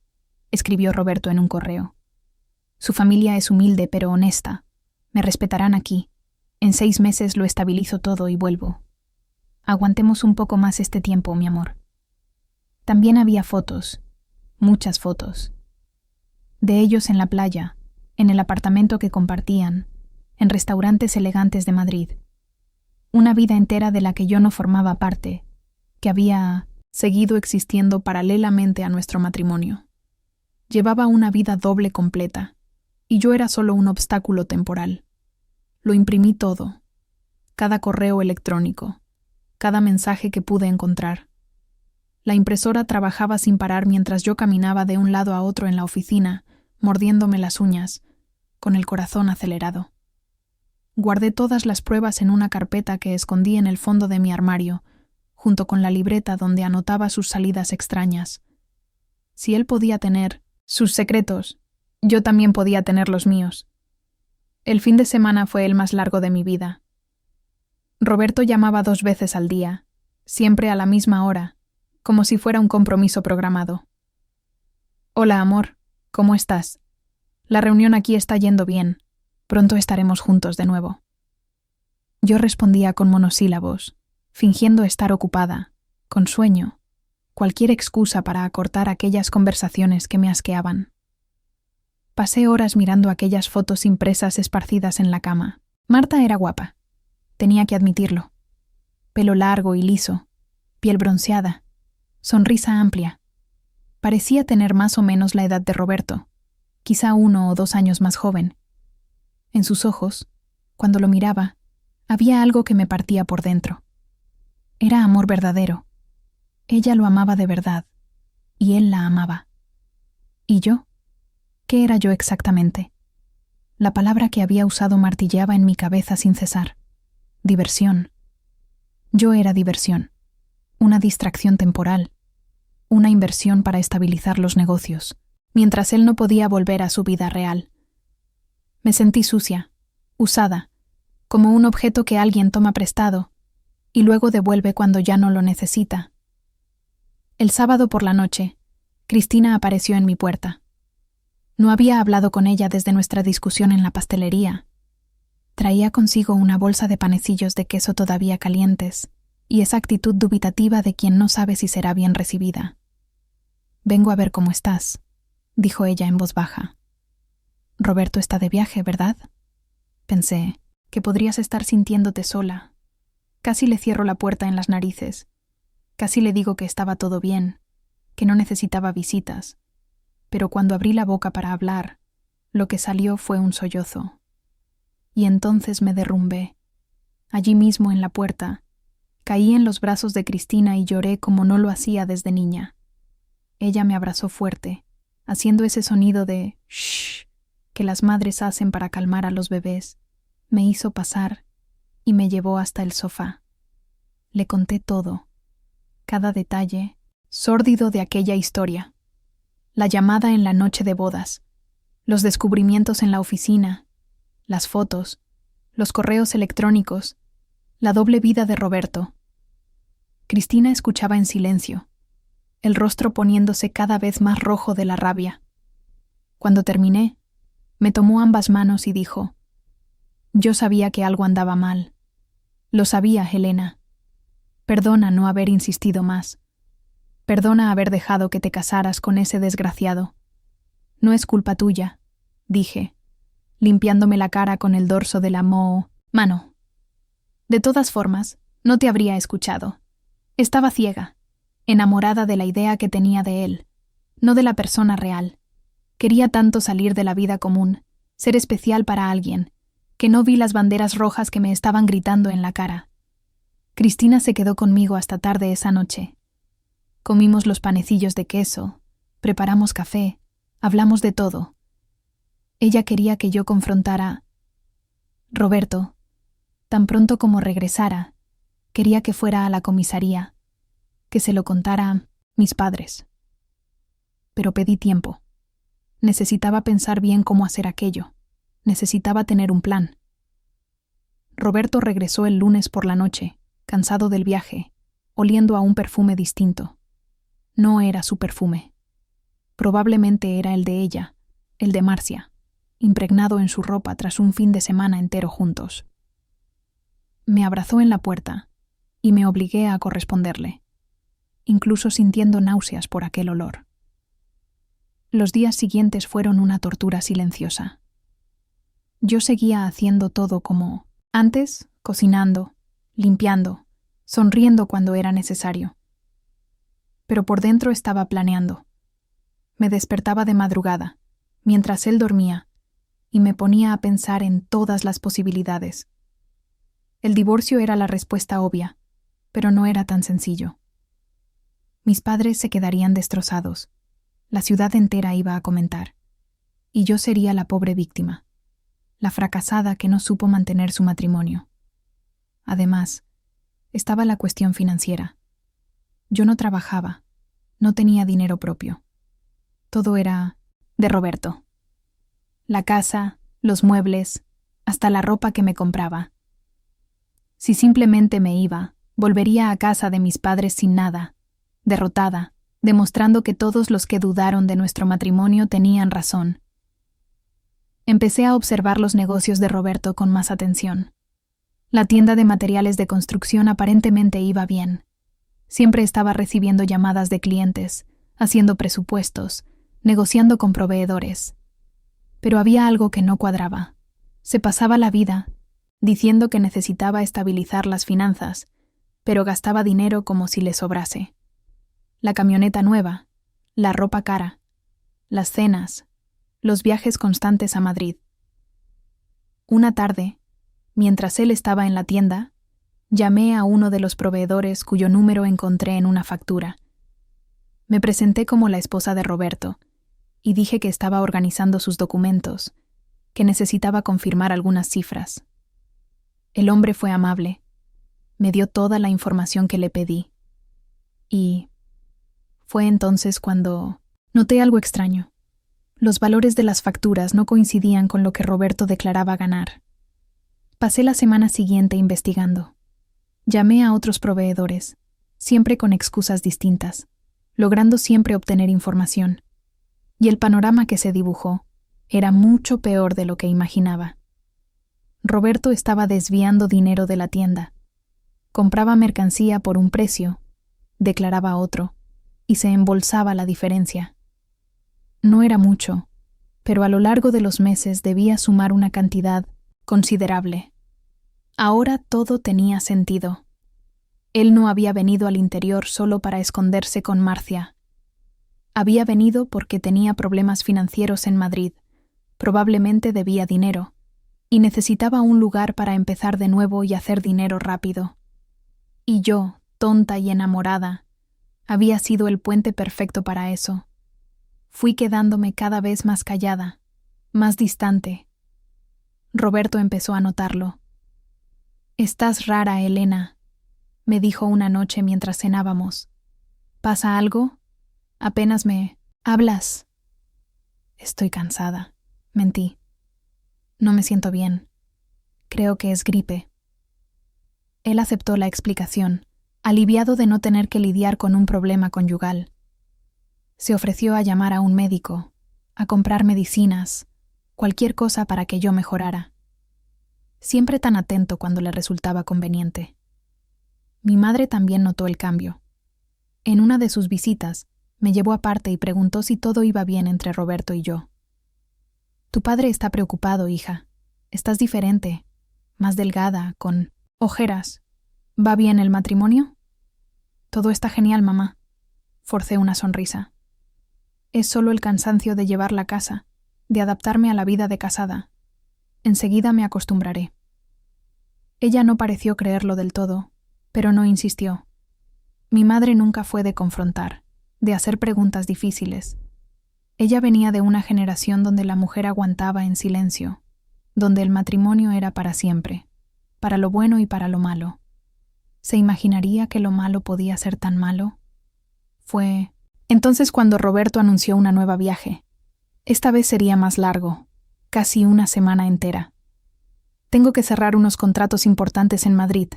escribió Roberto en un correo. «Su familia es humilde pero honesta. Me respetarán aquí. En 6 meses lo estabilizo todo y vuelvo. Aguantemos un poco más este tiempo, mi amor». También había fotos, muchas fotos. De ellos en la playa, en el apartamento que compartían, en restaurantes elegantes de Madrid. Una vida entera de la que yo no formaba parte, que había seguido existiendo paralelamente a nuestro matrimonio. Llevaba una vida doble completa, y yo era solo un obstáculo temporal. Lo imprimí todo, cada correo electrónico, cada mensaje que pude encontrar. La impresora trabajaba sin parar mientras yo caminaba de un lado a otro en la oficina, mordiéndome las uñas, con el corazón acelerado. Guardé todas las pruebas en una carpeta que escondí en el fondo de mi armario, junto con la libreta donde anotaba sus salidas extrañas. Si él podía tener sus secretos, yo también podía tener los míos. El fin de semana fue el más largo de mi vida. Roberto llamaba 2 veces al día, siempre a la misma hora, como si fuera un compromiso programado. «Hola, amor, ¿cómo estás? La reunión aquí está yendo bien. Pronto estaremos juntos de nuevo». Yo respondía con monosílabos, fingiendo estar ocupada, con sueño, cualquier excusa para acortar aquellas conversaciones que me asqueaban. Pasé horas mirando aquellas fotos impresas esparcidas en la cama. Marta era guapa, tenía que admitirlo. Pelo largo y liso, piel bronceada, sonrisa amplia. Parecía tener más o menos la edad de Roberto, quizá 1 o 2 años más joven. En sus ojos, cuando lo miraba, había algo que me partía por dentro. Era amor verdadero. Ella lo amaba de verdad, y él la amaba. ¿Y yo? ¿Qué era yo exactamente? La palabra que había usado martilleaba en mi cabeza sin cesar. Diversión. Yo era diversión, una distracción temporal, una inversión para estabilizar los negocios, mientras él no podía volver a su vida real. Me sentí sucia, usada, como un objeto que alguien toma prestado y luego devuelve cuando ya no lo necesita. El sábado por la noche, Cristina apareció en mi puerta. No había hablado con ella desde nuestra discusión en la pastelería. Traía consigo una bolsa de panecillos de queso todavía calientes y esa actitud dubitativa de quien no sabe si será bien recibida. «Vengo a ver cómo estás», dijo ella en voz baja. «Roberto está de viaje, ¿verdad?» Pensé, que podrías estar sintiéndote sola. Casi le cierro la puerta en las narices. Casi le digo que estaba todo bien, que no necesitaba visitas. Pero cuando abrí la boca para hablar, lo que salió fue un sollozo. Y entonces me derrumbé. Allí mismo en la puerta, caí en los brazos de Cristina y lloré como no lo hacía desde niña. Ella me abrazó fuerte, haciendo ese sonido de shh que las madres hacen para calmar a los bebés. Me hizo pasar y me llevó hasta el sofá. Le conté todo, cada detalle sórdido de aquella historia. La llamada en la noche de bodas, los descubrimientos en la oficina, las fotos, los correos electrónicos, la doble vida de Roberto. Cristina escuchaba en silencio, el rostro poniéndose cada vez más rojo de la rabia. Cuando terminé, me tomó ambas manos y dijo: «Yo sabía que algo andaba mal. Lo sabía, Helena. Perdona no haber insistido más. Perdona haber dejado que te casaras con ese desgraciado. No es culpa tuya», dije, limpiándome la cara con el dorso de la mano. «De todas formas, no te habría escuchado. Estaba ciega, enamorada de la idea que tenía de él, no de la persona real. Quería tanto salir de la vida común, ser especial para alguien, que no vi las banderas rojas que me estaban gritando en la cara». Cristina se quedó conmigo hasta tarde esa noche. Comimos los panecillos de queso, preparamos café, hablamos de todo. Ella quería que yo confrontara Roberto. Tan pronto como regresara, quería que fuera a la comisaría, que se lo contara a mis padres. Pero pedí tiempo. Necesitaba pensar bien cómo hacer aquello. Necesitaba tener un plan. Roberto regresó el lunes por la noche, cansado del viaje, oliendo a un perfume distinto. No era su perfume. Probablemente era el de ella, el de Marcia, impregnado en su ropa tras un fin de semana entero juntos. Me abrazó en la puerta y me obligué a corresponderle, incluso sintiendo náuseas por aquel olor. Los días siguientes fueron una tortura silenciosa. Yo seguía haciendo todo como antes, cocinando, limpiando, sonriendo cuando era necesario. Pero por dentro estaba planeando. Me despertaba de madrugada, mientras él dormía, y me ponía a pensar en todas las posibilidades. El divorcio era la respuesta obvia, pero no era tan sencillo. Mis padres se quedarían destrozados. La ciudad entera iba a comentar. Y yo sería la pobre víctima, la fracasada que no supo mantener su matrimonio. Además, estaba la cuestión financiera. Yo no trabajaba, no tenía dinero propio. Todo era de Roberto. La casa, los muebles, hasta la ropa que me compraba. Si simplemente me iba, volvería a casa de mis padres sin nada, derrotada, demostrando que todos los que dudaron de nuestro matrimonio tenían razón. Empecé a observar los negocios de Roberto con más atención. La tienda de materiales de construcción aparentemente iba bien. Siempre estaba recibiendo llamadas de clientes, haciendo presupuestos, negociando con proveedores. Pero había algo que no cuadraba. Se pasaba la vida diciendo que necesitaba estabilizar las finanzas, pero gastaba dinero como si le sobrase. La camioneta nueva, la ropa cara, las cenas, los viajes constantes a Madrid. Una tarde, mientras él estaba en la tienda, llamé a uno de los proveedores cuyo número encontré en una factura. Me presenté como la esposa de Roberto y dije que estaba organizando sus documentos, que necesitaba confirmar algunas cifras. El hombre fue amable. Me dio toda la información que le pedí. Y fue entonces cuando noté algo extraño. Los valores de las facturas no coincidían con lo que Roberto declaraba ganar. Pasé la semana siguiente investigando. Llamé a otros proveedores, siempre con excusas distintas, logrando siempre obtener información. Y el panorama que se dibujó era mucho peor de lo que imaginaba. Roberto estaba desviando dinero de la tienda. Compraba mercancía por un precio, declaraba otro, y se embolsaba la diferencia. No era mucho, pero a lo largo de los meses debía sumar una cantidad considerable. Ahora todo tenía sentido. Él no había venido al interior solo para esconderse con Marcia. Había venido porque tenía problemas financieros en Madrid, probablemente debía dinero, y necesitaba un lugar para empezar de nuevo y hacer dinero rápido. Y yo, tonta y enamorada, había sido el puente perfecto para eso. Fui quedándome cada vez más callada, más distante. Roberto empezó a notarlo. «Estás rara, Helena», me dijo una noche mientras cenábamos. ¿Pasa algo? Apenas me hablas. Estoy cansada. Mentí. No me siento bien. Creo que es gripe. Él aceptó la explicación, aliviado de no tener que lidiar con un problema conyugal. Se ofreció a llamar a un médico, a comprar medicinas, cualquier cosa para que yo mejorara. Siempre tan atento cuando le resultaba conveniente. Mi madre también notó el cambio. En una de sus visitas, me llevó aparte y preguntó si todo iba bien entre Roberto y yo. Tu padre está preocupado, hija. Estás diferente, más delgada, con ojeras. ¿Va bien el matrimonio? Todo está genial, mamá. Forcé una sonrisa. Es solo el cansancio de llevar la casa, de adaptarme a la vida de casada. Enseguida me acostumbraré. Ella no pareció creerlo del todo, pero no insistió. Mi madre nunca fue de confrontar, de hacer preguntas difíciles. Ella venía de una generación donde la mujer aguantaba en silencio, donde el matrimonio era para siempre, para lo bueno y para lo malo. ¿Se imaginaría que lo malo podía ser tan malo? Fue entonces cuando Roberto anunció una nueva viaje. Esta vez sería más largo, casi una semana entera. Tengo que cerrar unos contratos importantes en Madrid,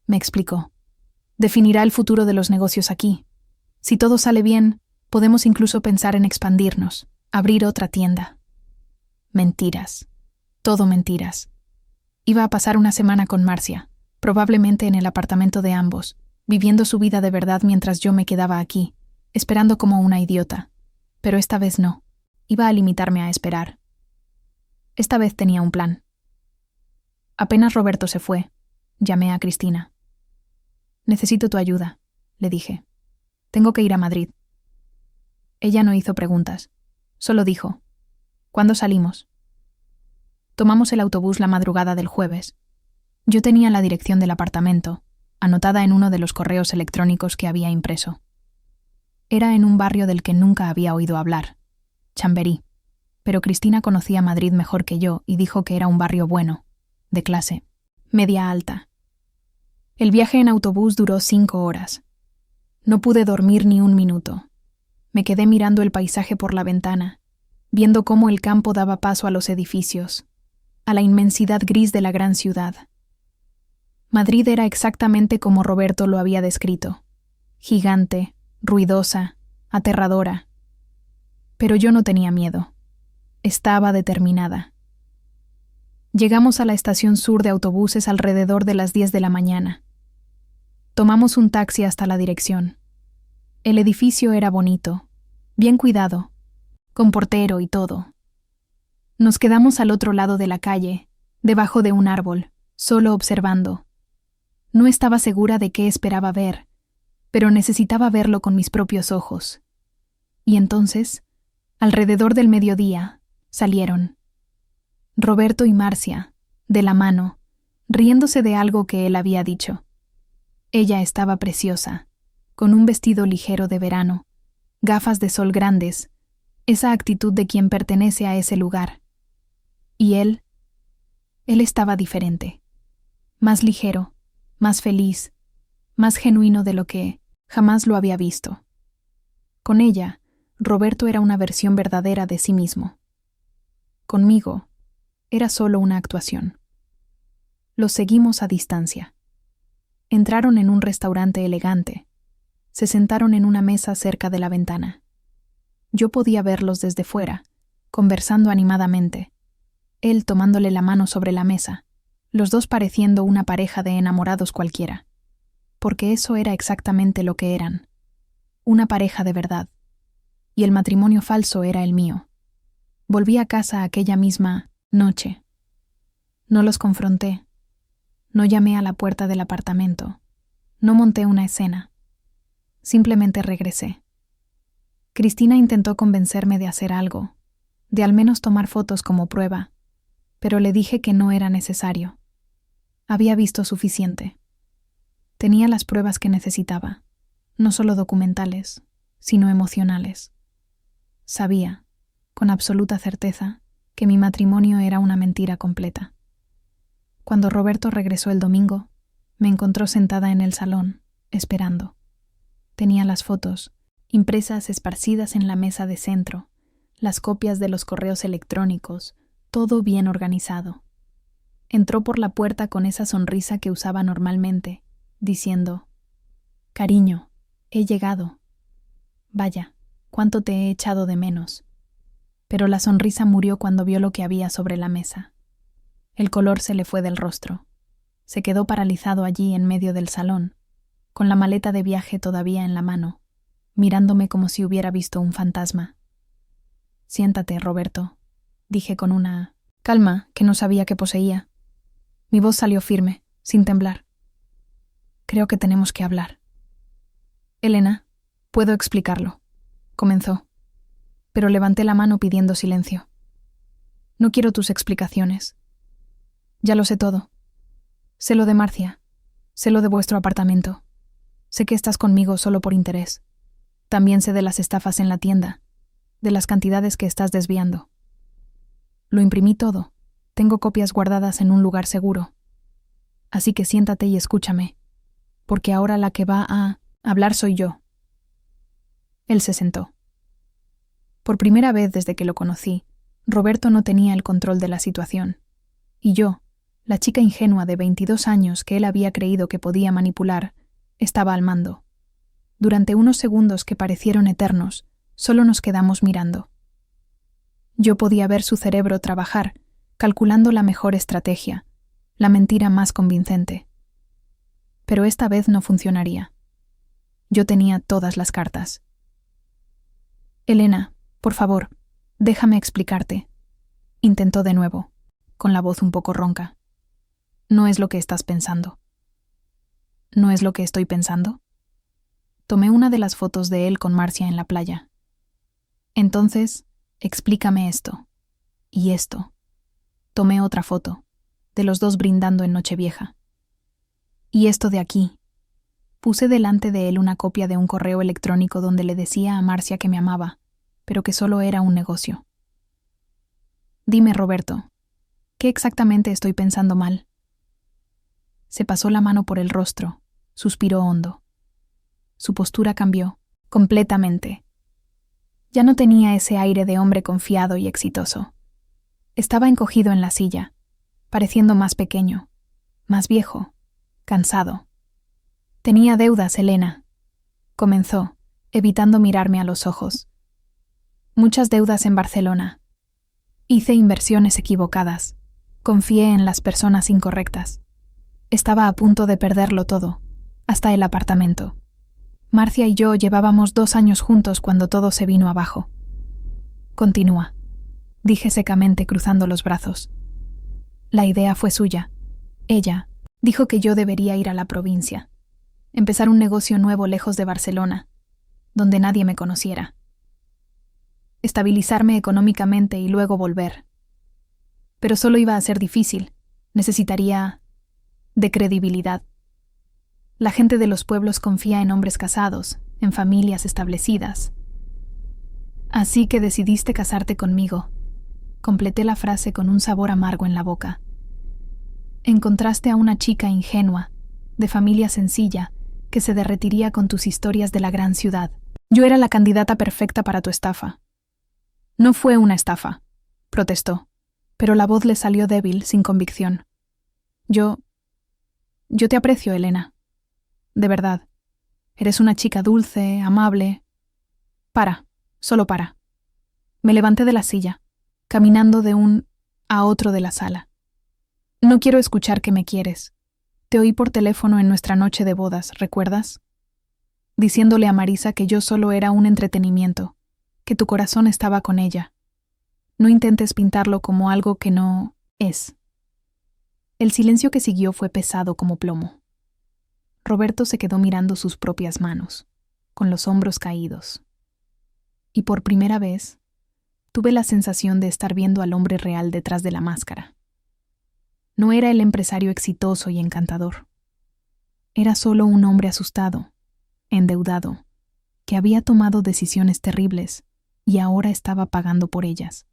me explicó. Definirá el futuro de los negocios aquí. Si todo sale bien, podemos incluso pensar en expandirnos, abrir otra tienda. Mentiras. Todo mentiras. Iba a pasar una semana con Marcia, probablemente en el apartamento de ambos, viviendo su vida de verdad mientras yo me quedaba aquí, esperando como una idiota. Pero esta vez no. Iba a limitarme a esperar. Esta vez tenía un plan. Apenas Roberto se fue, llamé a Cristina. Necesito tu ayuda, le dije. Tengo que ir a Madrid. Ella no hizo preguntas. Solo dijo, ¿cuándo salimos? Tomamos el autobús la madrugada del jueves. Yo tenía la dirección del apartamento, anotada en uno de los correos electrónicos que había impreso. Era en un barrio del que nunca había oído hablar, Chamberí, pero Cristina conocía Madrid mejor que yo y dijo que era un barrio bueno, de clase media alta. El viaje en autobús duró 5 horas. No pude dormir ni un minuto. Me quedé mirando el paisaje por la ventana, viendo cómo el campo daba paso a los edificios, a la inmensidad gris de la gran ciudad. Madrid era exactamente como Roberto lo había descrito: gigante, ruidosa, aterradora. Pero yo no tenía miedo. Estaba determinada. Llegamos a la estación sur de autobuses alrededor de las 10 de la mañana. Tomamos un taxi hasta la dirección. El edificio era bonito, bien cuidado, con portero y todo. Nos quedamos al otro lado de la calle, debajo de un árbol, solo observando. No estaba segura de qué esperaba ver, pero necesitaba verlo con mis propios ojos. Y entonces, alrededor del mediodía, salieron. Roberto y Marcia, de la mano, riéndose de algo que él había dicho. Ella estaba preciosa, con un vestido ligero de verano, gafas de sol grandes, esa actitud de quien pertenece a ese lugar. Y él estaba diferente, más ligero, más feliz, más genuino de lo que jamás lo había visto. Con ella, Roberto era una versión verdadera de sí mismo. Conmigo, era solo una actuación. Los seguimos a distancia. Entraron en un restaurante elegante. Se sentaron en una mesa cerca de la ventana. Yo podía verlos desde fuera, conversando animadamente, él tomándole la mano sobre la mesa, los dos pareciendo una pareja de enamorados cualquiera, porque eso era exactamente lo que eran, una pareja de verdad, y el matrimonio falso era el mío. Volví a casa aquella misma noche. No los confronté. No llamé a la puerta del apartamento. No monté una escena. Simplemente regresé. Cristina intentó convencerme de hacer algo, de al menos tomar fotos como prueba, pero le dije que no era necesario. Había visto suficiente. Tenía las pruebas que necesitaba, no solo documentales, sino emocionales. Sabía, con absoluta certeza, que mi matrimonio era una mentira completa. Cuando Roberto regresó el domingo, me encontró sentada en el salón, esperando. Tenía las fotos, impresas esparcidas en la mesa de centro, las copias de los correos electrónicos, todo bien organizado. Entró por la puerta con esa sonrisa que usaba normalmente, diciendo: «Cariño, he llegado. Vaya, cuánto te he echado de menos». Pero la sonrisa murió cuando vio lo que había sobre la mesa. El color se le fue del rostro. Se quedó paralizado allí en medio del salón, con la maleta de viaje todavía en la mano, mirándome como si hubiera visto un fantasma. «Siéntate, Roberto», dije con una calma que no sabía que poseía. Mi voz salió firme, sin temblar. «Creo que tenemos que hablar». «Elena, puedo explicarlo», comenzó, pero levanté la mano pidiendo silencio. «No quiero tus explicaciones. Ya lo sé todo. Sé lo de Marcia, sé lo de vuestro apartamento. Sé que estás conmigo solo por interés. También sé de las estafas en la tienda, de las cantidades que estás desviando. Lo imprimí todo. Tengo copias guardadas en un lugar seguro. Así que siéntate y escúchame, porque ahora la que va a hablar soy yo». Él se sentó. Por primera vez desde que lo conocí, Roberto no tenía el control de la situación. Y yo, la chica ingenua de 22 años que él había creído que podía manipular, estaba al mando. Durante unos segundos que parecieron eternos, solo nos quedamos mirando. Yo podía ver su cerebro trabajar, calculando la mejor estrategia, la mentira más convincente. Pero esta vez no funcionaría. Yo tenía todas las cartas. «Elena, por favor, déjame explicarte», intentó de nuevo, con la voz un poco ronca. «No es lo que estás pensando». «¿No es lo que estoy pensando?» Tomé una de las fotos de él con Marcia en la playa. «Entonces, explícame esto. Y esto». Tomé otra foto, de los dos brindando en Nochevieja. «Y esto de aquí». Puse delante de él una copia de un correo electrónico donde le decía a Marcia que me amaba, pero que solo era un negocio. «Dime, Roberto, ¿qué exactamente estoy pensando mal?» Se pasó la mano por el rostro, suspiró hondo. Su postura cambió, completamente. Ya no tenía ese aire de hombre confiado y exitoso. Estaba encogido en la silla, pareciendo más pequeño, más viejo, cansado. «Tenía deudas, Elena», comenzó, evitando mirarme a los ojos. «Muchas deudas en Barcelona. Hice inversiones equivocadas. Confié en las personas incorrectas. Estaba a punto de perderlo todo, hasta el apartamento. Marcia y yo llevábamos 2 años juntos cuando todo se vino abajo». «Continúa», dije secamente cruzando los brazos. «La idea fue suya. Ella dijo que yo debería ir a la provincia. Empezar un negocio nuevo lejos de Barcelona, donde nadie me conociera. Estabilizarme económicamente y luego volver. Pero solo iba a ser difícil. Necesitaría de credibilidad. La gente de los pueblos confía en hombres casados, en familias establecidas. Así que decidiste casarte conmigo». Completé la frase con un sabor amargo en la boca. «Encontraste a una chica ingenua, de familia sencilla, que se derretiría con tus historias de la gran ciudad. Yo era la candidata perfecta para tu estafa». «No fue una estafa», protestó, pero la voz le salió débil, sin convicción. Yo te aprecio, Elena. De verdad. Eres una chica dulce, amable». «Para, solo para». Me levanté de la silla, caminando de un a otro de la sala. «No quiero escuchar que me quieres. Te oí por teléfono en nuestra noche de bodas, ¿recuerdas? Diciéndole a Marisa que yo solo era un entretenimiento, que tu corazón estaba con ella. No intentes pintarlo como algo que no es». El silencio que siguió fue pesado como plomo. Roberto se quedó mirando sus propias manos, con los hombros caídos. Y por primera vez, tuve la sensación de estar viendo al hombre real detrás de la máscara. No era el empresario exitoso y encantador. Era solo un hombre asustado, endeudado, que había tomado decisiones terribles y ahora estaba pagando por ellas.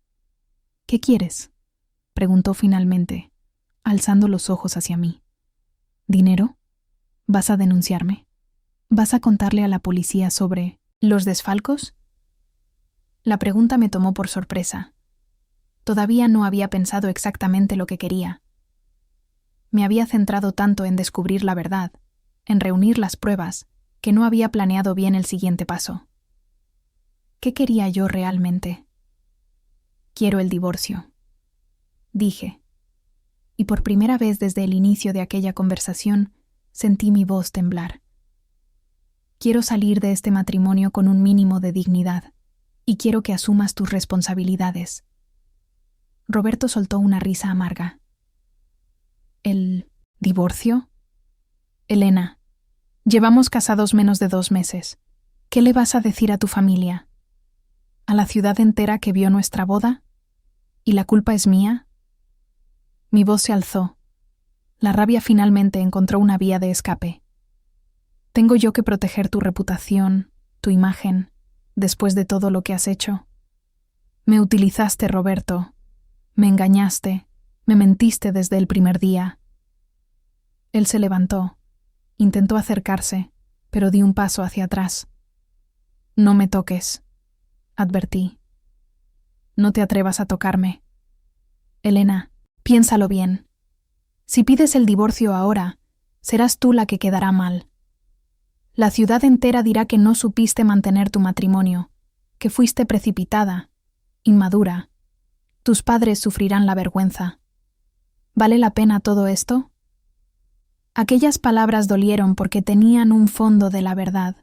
«¿Qué quieres?», preguntó finalmente, alzando los ojos hacia mí. «¿Dinero? ¿Vas a denunciarme? ¿Vas a contarle a la policía sobre los desfalcos? La pregunta me tomó por sorpresa. Todavía no había pensado exactamente lo que quería. Me había centrado tanto en descubrir la verdad, en reunir las pruebas, que no había planeado bien el siguiente paso. ¿Qué quería yo realmente? Quiero el divorcio, dije. Y por primera vez desde el inicio de aquella conversación, sentí mi voz temblar. Quiero salir de este matrimonio con un mínimo de dignidad, y quiero que asumas tus responsabilidades. Roberto soltó una risa amarga. ¿El divorcio? Elena, llevamos casados menos de 2 meses. ¿Qué le vas a decir a tu familia? ¿A la ciudad entera que vio nuestra boda? ¿Y la culpa es mía? Mi voz se alzó. La rabia finalmente encontró una vía de escape. ¿Tengo yo que proteger tu reputación, tu imagen, después de todo lo que has hecho? Me utilizaste, Roberto. Me engañaste. Me mentiste desde el primer día. Él se levantó. Intentó acercarse, pero di un paso hacia atrás. No me toques, advertí. No te atrevas a tocarme. Elena, piénsalo bien. Si pides el divorcio ahora, serás tú la que quedará mal. La ciudad entera dirá que no supiste mantener tu matrimonio, que fuiste precipitada, inmadura. Tus padres sufrirán la vergüenza. ¿Vale la pena todo esto? Aquellas palabras dolieron porque tenían un fondo de la verdad.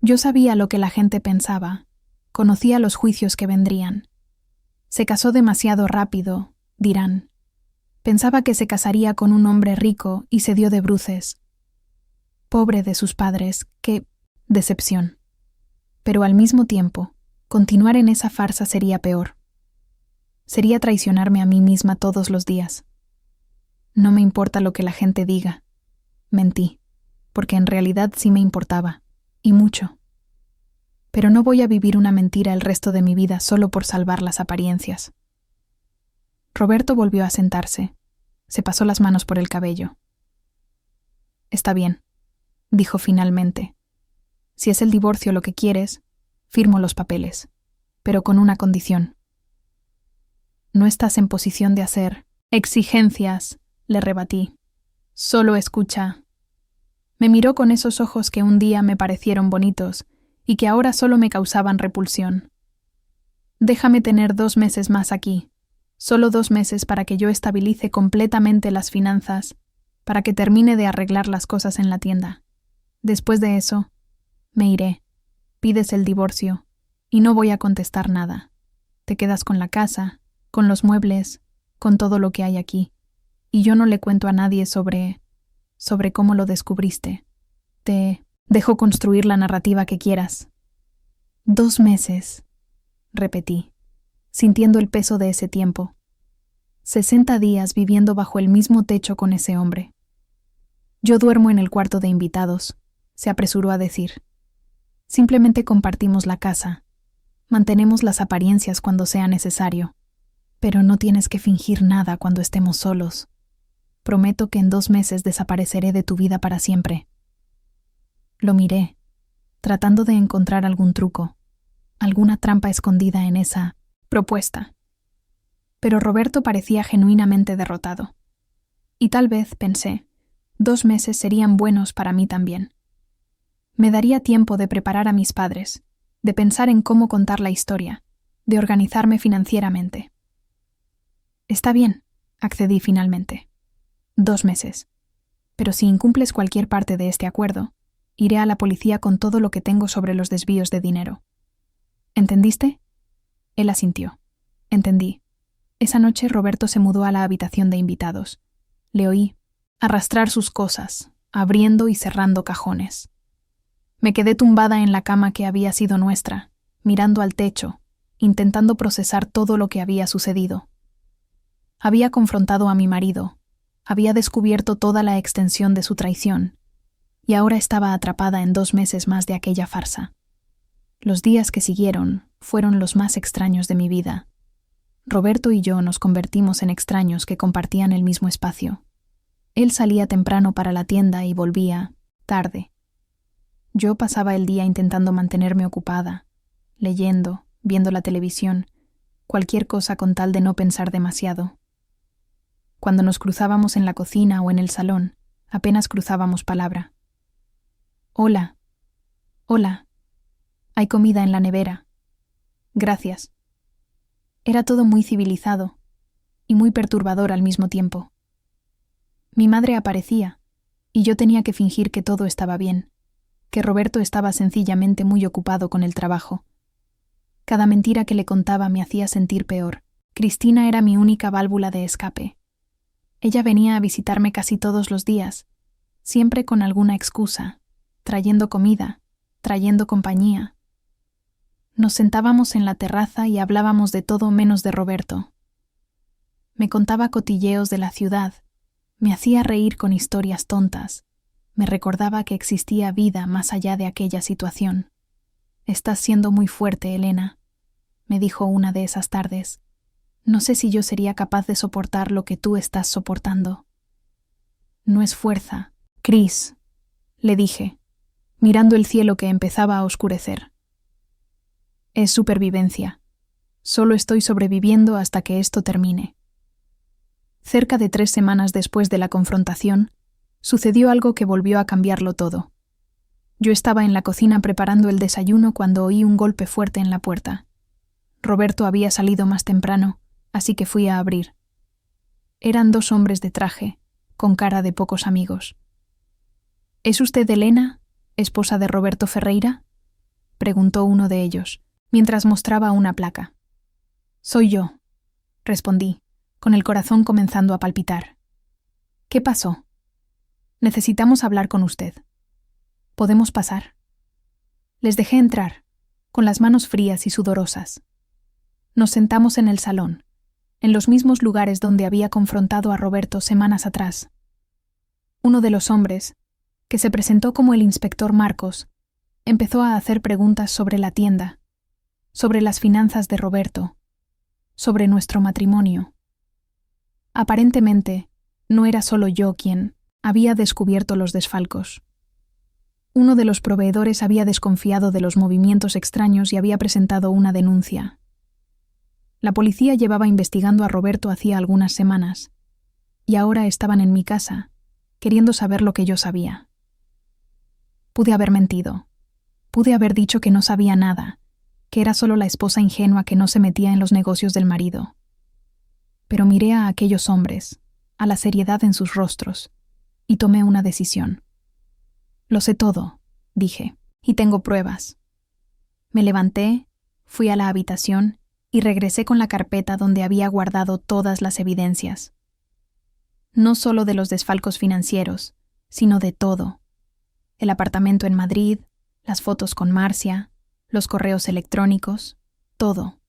Yo sabía lo que la gente pensaba, conocía los juicios que vendrían. Se casó demasiado rápido, dirán. Pensaba que se casaría con un hombre rico y se dio de bruces. Pobre de sus padres, qué decepción. Pero al mismo tiempo, continuar en esa farsa sería peor. Sería traicionarme a mí misma todos los días. No me importa lo que la gente diga. Mentí, porque en realidad sí me importaba, y mucho. Pero no voy a vivir una mentira el resto de mi vida solo por salvar las apariencias. Roberto volvió a sentarse. Se pasó las manos por el cabello. Está bien, dijo finalmente. Si es el divorcio lo que quieres, firmo los papeles, pero con una condición. No estás en posición de hacer exigencias, le rebatí. Solo escucha. Me miró con esos ojos que un día me parecieron bonitos y que ahora solo me causaban repulsión. Déjame tener 2 meses más aquí, solo 2 meses para que yo estabilice completamente las finanzas, para que termine de arreglar las cosas en la tienda. Después de eso, me iré. Pides el divorcio y no voy a contestar nada. Te quedas con la casa, con los muebles, con todo lo que hay aquí. Y yo no le cuento a nadie sobre cómo lo descubriste. Te dejo construir la narrativa que quieras. 2 meses, repetí, sintiendo el peso de ese tiempo. 60 días viviendo bajo el mismo techo con ese hombre. Yo duermo en el cuarto de invitados, se apresuró a decir. Simplemente compartimos la casa. Mantenemos las apariencias cuando sea necesario. Pero no tienes que fingir nada cuando estemos solos. Prometo que en 2 meses desapareceré de tu vida para siempre. Lo miré, tratando de encontrar algún truco, alguna trampa escondida en esa propuesta. Pero Roberto parecía genuinamente derrotado. Y tal vez, pensé, 2 meses serían buenos para mí también. Me daría tiempo de preparar a mis padres, de pensar en cómo contar la historia, de organizarme financieramente. Está bien, accedí finalmente. 2 meses. Pero si incumples cualquier parte de este acuerdo, iré a la policía con todo lo que tengo sobre los desvíos de dinero. ¿Entendiste? Él asintió. Entendí. Esa noche Roberto se mudó a la habitación de invitados. Le oí arrastrar sus cosas, abriendo y cerrando cajones. Me quedé tumbada en la cama que había sido nuestra, mirando al techo, intentando procesar todo lo que había sucedido. Había confrontado a mi marido, había descubierto toda la extensión de su traición, y ahora estaba atrapada en 2 meses más de aquella farsa. Los días que siguieron fueron los más extraños de mi vida. Roberto y yo nos convertimos en extraños que compartían el mismo espacio. Él salía temprano para la tienda y volvía tarde. Yo pasaba el día intentando mantenerme ocupada, leyendo, viendo la televisión, cualquier cosa con tal de no pensar demasiado. Cuando nos cruzábamos en la cocina o en el salón, apenas cruzábamos palabra. Hola. Hola. Hay comida en la nevera. Gracias. Era todo muy civilizado y muy perturbador al mismo tiempo. Mi madre aparecía y yo tenía que fingir que todo estaba bien, que Roberto estaba sencillamente muy ocupado con el trabajo. Cada mentira que le contaba me hacía sentir peor. Cristina era mi única válvula de escape. Ella venía a visitarme casi todos los días, siempre con alguna excusa, trayendo comida, trayendo compañía. Nos sentábamos en la terraza y hablábamos de todo menos de Roberto. Me contaba cotilleos de la ciudad, me hacía reír con historias tontas, me recordaba que existía vida más allá de aquella situación. «Estás siendo muy fuerte, Elena», me dijo una de esas tardes. «No sé si yo sería capaz de soportar lo que tú estás soportando». «No es fuerza, Chris», le dije, mirando el cielo que empezaba a oscurecer. «Es supervivencia. Solo estoy sobreviviendo hasta que esto termine». Cerca de 3 semanas después de la confrontación, sucedió algo que volvió a cambiarlo todo. Yo estaba en la cocina preparando el desayuno cuando oí un golpe fuerte en la puerta. Roberto había salido más temprano, así que fui a abrir. Eran 2 hombres de traje, con cara de pocos amigos. «¿Es usted Elena, esposa de Roberto Ferreira?», preguntó uno de ellos, mientras mostraba una placa. «Soy yo», respondí, con el corazón comenzando a palpitar. «¿Qué pasó?». «Necesitamos hablar con usted». «¿Podemos pasar?». Les dejé entrar, con las manos frías y sudorosas. Nos sentamos en el salón, en los mismos lugares donde había confrontado a Roberto semanas atrás. Uno de los hombres, que se presentó como el inspector Marcos, empezó a hacer preguntas sobre la tienda, sobre las finanzas de Roberto, sobre nuestro matrimonio. Aparentemente, no era solo yo quien había descubierto los desfalcos. Uno de los proveedores había desconfiado de los movimientos extraños y había presentado una denuncia. La policía llevaba investigando a Roberto hacía algunas semanas, y ahora estaban en mi casa, queriendo saber lo que yo sabía. Pude haber mentido. Pude haber dicho que no sabía nada, que era solo la esposa ingenua que no se metía en los negocios del marido. Pero miré a aquellos hombres, a la seriedad en sus rostros, y tomé una decisión. «Lo sé todo», dije, «y tengo pruebas». Me levanté, fui a la habitación y regresé con la carpeta donde había guardado todas las evidencias. No solo de los desfalcos financieros, sino de todo. El apartamento en Madrid, las fotos con Marcia, los correos electrónicos, todo.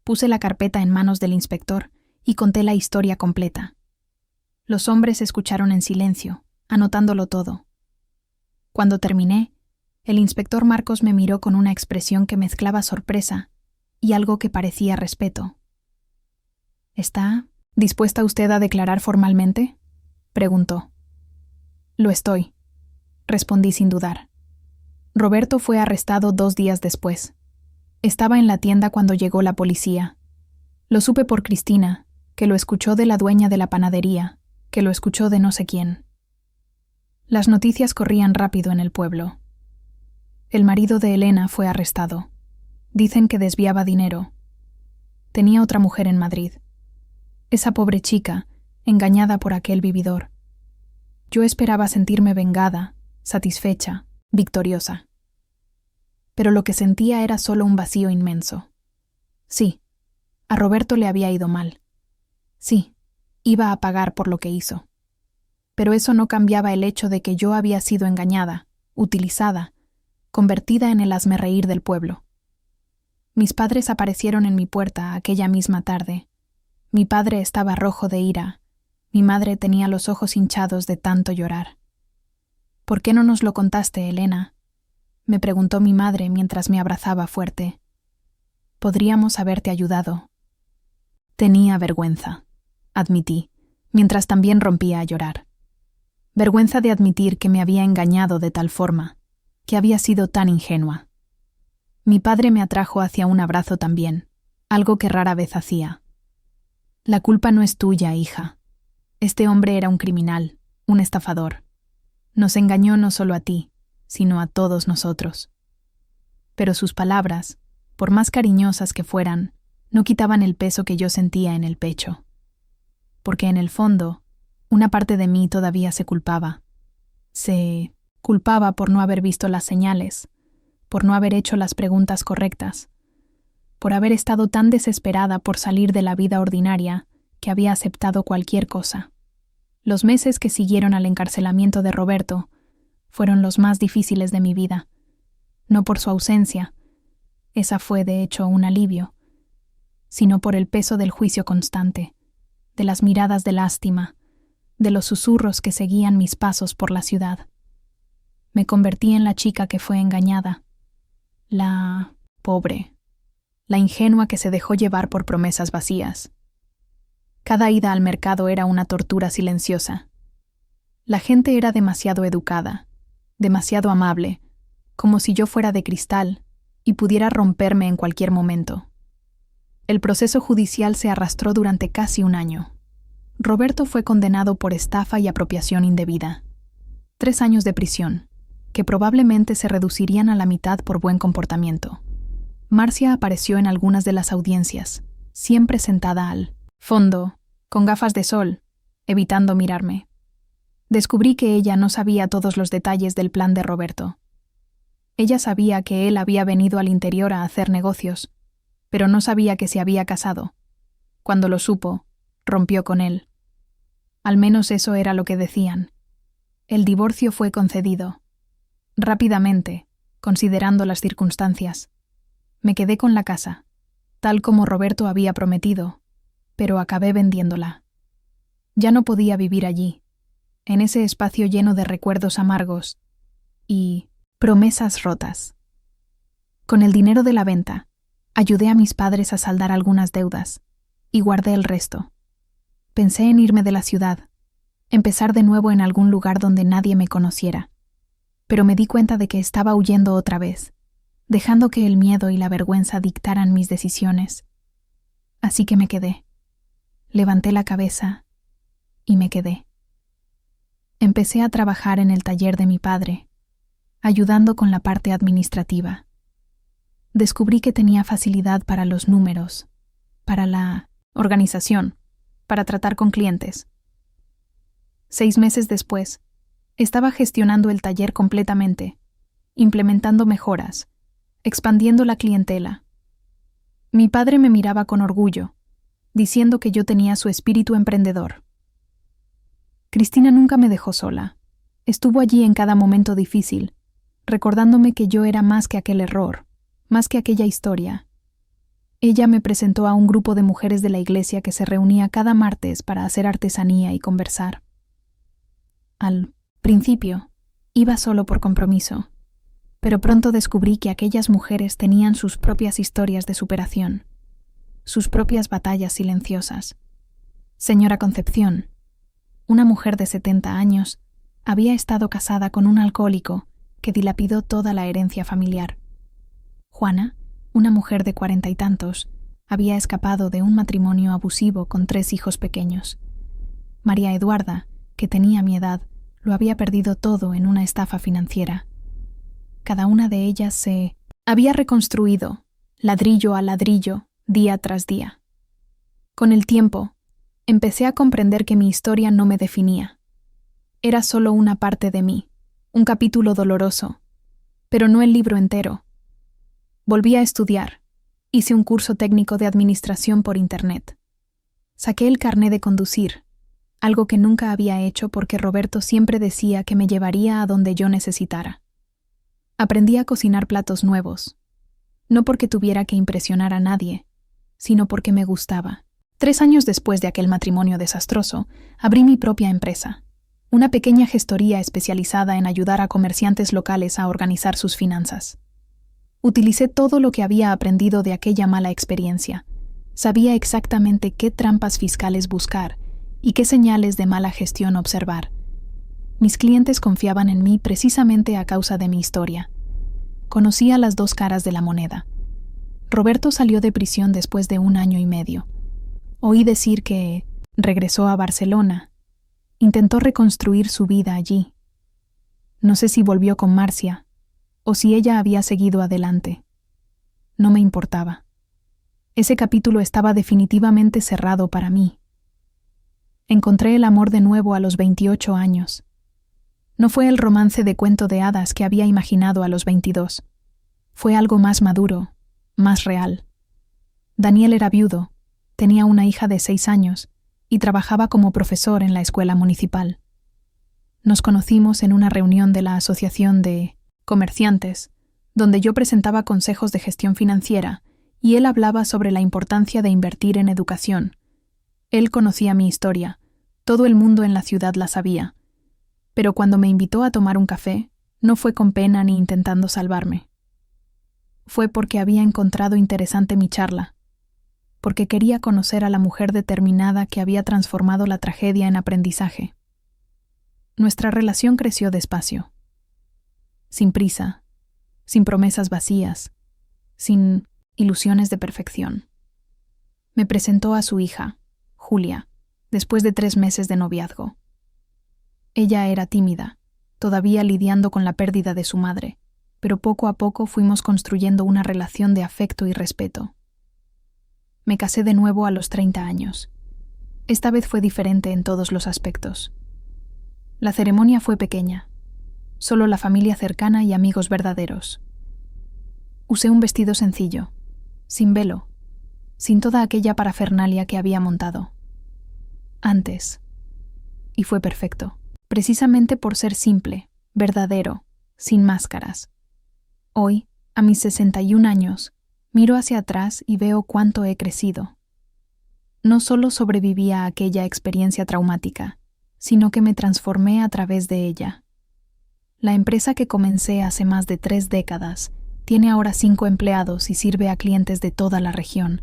Puse la carpeta en manos del inspector y conté la historia completa. Los hombres escucharon en silencio, anotándolo todo. Cuando terminé, el inspector Marcos me miró con una expresión que mezclaba sorpresa y algo que parecía respeto. «¿Está dispuesta usted a declarar formalmente?», preguntó. «Lo estoy», respondí sin dudar. Roberto fue arrestado 2 días después. Estaba en la tienda cuando llegó la policía. Lo supe por Cristina, que lo escuchó de la dueña de la panadería, que lo escuchó de no sé quién. Las noticias corrían rápido en el pueblo. El marido de Elena fue arrestado. Dicen que desviaba dinero. Tenía otra mujer en Madrid. Esa pobre chica, engañada por aquel vividor. Yo esperaba sentirme vengada, satisfecha, victoriosa. Pero lo que sentía era solo un vacío inmenso. Sí, a Roberto le había ido mal. Sí, iba a pagar por lo que hizo. Pero eso no cambiaba el hecho de que yo había sido engañada, utilizada, convertida en el hazmerreír del pueblo. Mis padres aparecieron en mi puerta aquella misma tarde. Mi padre estaba rojo de ira. Mi madre tenía los ojos hinchados de tanto llorar. «¿Por qué no nos lo contaste, Elena?», me preguntó mi madre mientras me abrazaba fuerte. «Podríamos haberte ayudado». Tenía vergüenza, admití, mientras también rompía a llorar. Vergüenza de admitir que me había engañado de tal forma, que había sido tan ingenua. Mi padre me atrajo hacia un abrazo también, algo que rara vez hacía. La culpa no es tuya, hija. Este hombre era un criminal, un estafador. Nos engañó no solo a ti, sino a todos nosotros. Pero sus palabras, por más cariñosas que fueran, no quitaban el peso que yo sentía en el pecho. Porque en el fondo, una parte de mí todavía se culpaba. Se culpaba por no haber visto las señales, por no haber hecho las preguntas correctas, por haber estado tan desesperada por salir de la vida ordinaria que había aceptado cualquier cosa. Los meses que siguieron al encarcelamiento de Roberto fueron los más difíciles de mi vida. No por su ausencia, esa fue de hecho un alivio, sino por el peso del juicio constante, de las miradas de lástima, de los susurros que seguían mis pasos por la ciudad. Me convertí en la chica que fue engañada, la pobre, la ingenua que se dejó llevar por promesas vacías. Cada ida al mercado era una tortura silenciosa. La gente era demasiado educada, demasiado amable, como si yo fuera de cristal y pudiera romperme en cualquier momento. El proceso judicial se arrastró durante casi un año. Roberto fue condenado por estafa y apropiación indebida. 3 años de prisión, que probablemente se reducirían a la mitad por buen comportamiento. Marcia apareció en algunas de las audiencias, siempre sentada al fondo, con gafas de sol, evitando mirarme. Descubrí que ella no sabía todos los detalles del plan de Roberto. Ella sabía que él había venido al interior a hacer negocios, pero no sabía que se había casado. Cuando lo supo, rompió con él. Al menos eso era lo que decían. El divorcio fue concedido. Rápidamente, considerando las circunstancias. Me quedé con la casa, tal como Roberto había prometido, pero acabé vendiéndola. Ya no podía vivir allí, en ese espacio lleno de recuerdos amargos y promesas rotas. Con el dinero de la venta, ayudé a mis padres a saldar algunas deudas y guardé el resto. Pensé en irme de la ciudad, empezar de nuevo en algún lugar donde nadie me conociera, pero me di cuenta de que estaba huyendo otra vez, dejando que el miedo y la vergüenza dictaran mis decisiones. Así que me quedé. Levanté la cabeza y me quedé. Empecé a trabajar en el taller de mi padre, ayudando con la parte administrativa. Descubrí que tenía facilidad para los números, para la organización, para tratar con clientes. 6 meses después, estaba gestionando el taller completamente, implementando mejoras, expandiendo la clientela. Mi padre me miraba con orgullo, diciendo que yo tenía su espíritu emprendedor. Cristina nunca me dejó sola. Estuvo allí en cada momento difícil, recordándome que yo era más que aquel error, más que aquella historia. Ella me presentó a un grupo de mujeres de la iglesia que se reunía cada martes para hacer artesanía y conversar. Al principio, iba solo por compromiso, pero pronto descubrí que aquellas mujeres tenían sus propias historias de superación, sus propias batallas silenciosas. Señora Concepción, una mujer de 70 años, había estado casada con un alcohólico que dilapidó toda la herencia familiar. Juana, una mujer de 40 y tantos, había escapado de un matrimonio abusivo con 3 hijos pequeños. María Eduarda, que tenía mi edad, lo había perdido todo en una estafa financiera. Cada una de ellas se había reconstruido, ladrillo a ladrillo, día tras día. Con el tiempo, empecé a comprender que mi historia no me definía. Era solo una parte de mí, un capítulo doloroso, pero no el libro entero. Volví a estudiar. Hice un curso técnico de administración por Internet. Saqué el carné de conducir, algo que nunca había hecho porque Roberto siempre decía que me llevaría a donde yo necesitara. Aprendí a cocinar platos nuevos, no porque tuviera que impresionar a nadie, sino porque me gustaba. 3 años después de aquel matrimonio desastroso, abrí mi propia empresa, una pequeña gestoría especializada en ayudar a comerciantes locales a organizar sus finanzas. Utilicé todo lo que había aprendido de aquella mala experiencia. Sabía exactamente qué trampas fiscales buscar y qué señales de mala gestión observar. Mis clientes confiaban en mí precisamente a causa de mi historia, Conocía las dos caras de la moneda. Roberto salió de prisión después de 1 año y medio. Oí decir que regresó a Barcelona. Intentó reconstruir su vida allí. No sé si volvió con Marcia o si ella había seguido adelante. No me importaba. Ese capítulo estaba definitivamente cerrado para mí. Encontré el amor de nuevo a los 28 años. No fue el romance de cuento de hadas que había imaginado a los 22. Fue algo más maduro, más real. Daniel era viudo, tenía una hija de 6 años y trabajaba como profesor en la escuela municipal. Nos conocimos en una reunión de la Asociación de Comerciantes, donde yo presentaba consejos de gestión financiera y él hablaba sobre la importancia de invertir en educación. Él conocía mi historia, todo el mundo en la ciudad la sabía, pero cuando me invitó a tomar un café, no fue con pena ni intentando salvarme. Fue porque había encontrado interesante mi charla, porque quería conocer a la mujer determinada que había transformado la tragedia en aprendizaje. Nuestra relación creció despacio, sin prisa, sin promesas vacías, sin ilusiones de perfección. Me presentó a su hija, Julia, después de 3 meses de noviazgo. Ella era tímida, todavía lidiando con la pérdida de su madre, pero poco a poco fuimos construyendo una relación de afecto y respeto. Me casé de nuevo a los 30 años. Esta vez fue diferente en todos los aspectos. La ceremonia fue pequeña, solo la familia cercana y amigos verdaderos. Usé un vestido sencillo, sin velo, sin toda aquella parafernalia que había montado antes. Y fue perfecto, precisamente por ser simple, verdadero, sin máscaras. Hoy, a mis 61 años, miro hacia atrás y veo cuánto he crecido. No solo sobreviví a aquella experiencia traumática, sino que me transformé a través de ella. La empresa que comencé hace más de 3 décadas tiene ahora 5 empleados y sirve a clientes de toda la región.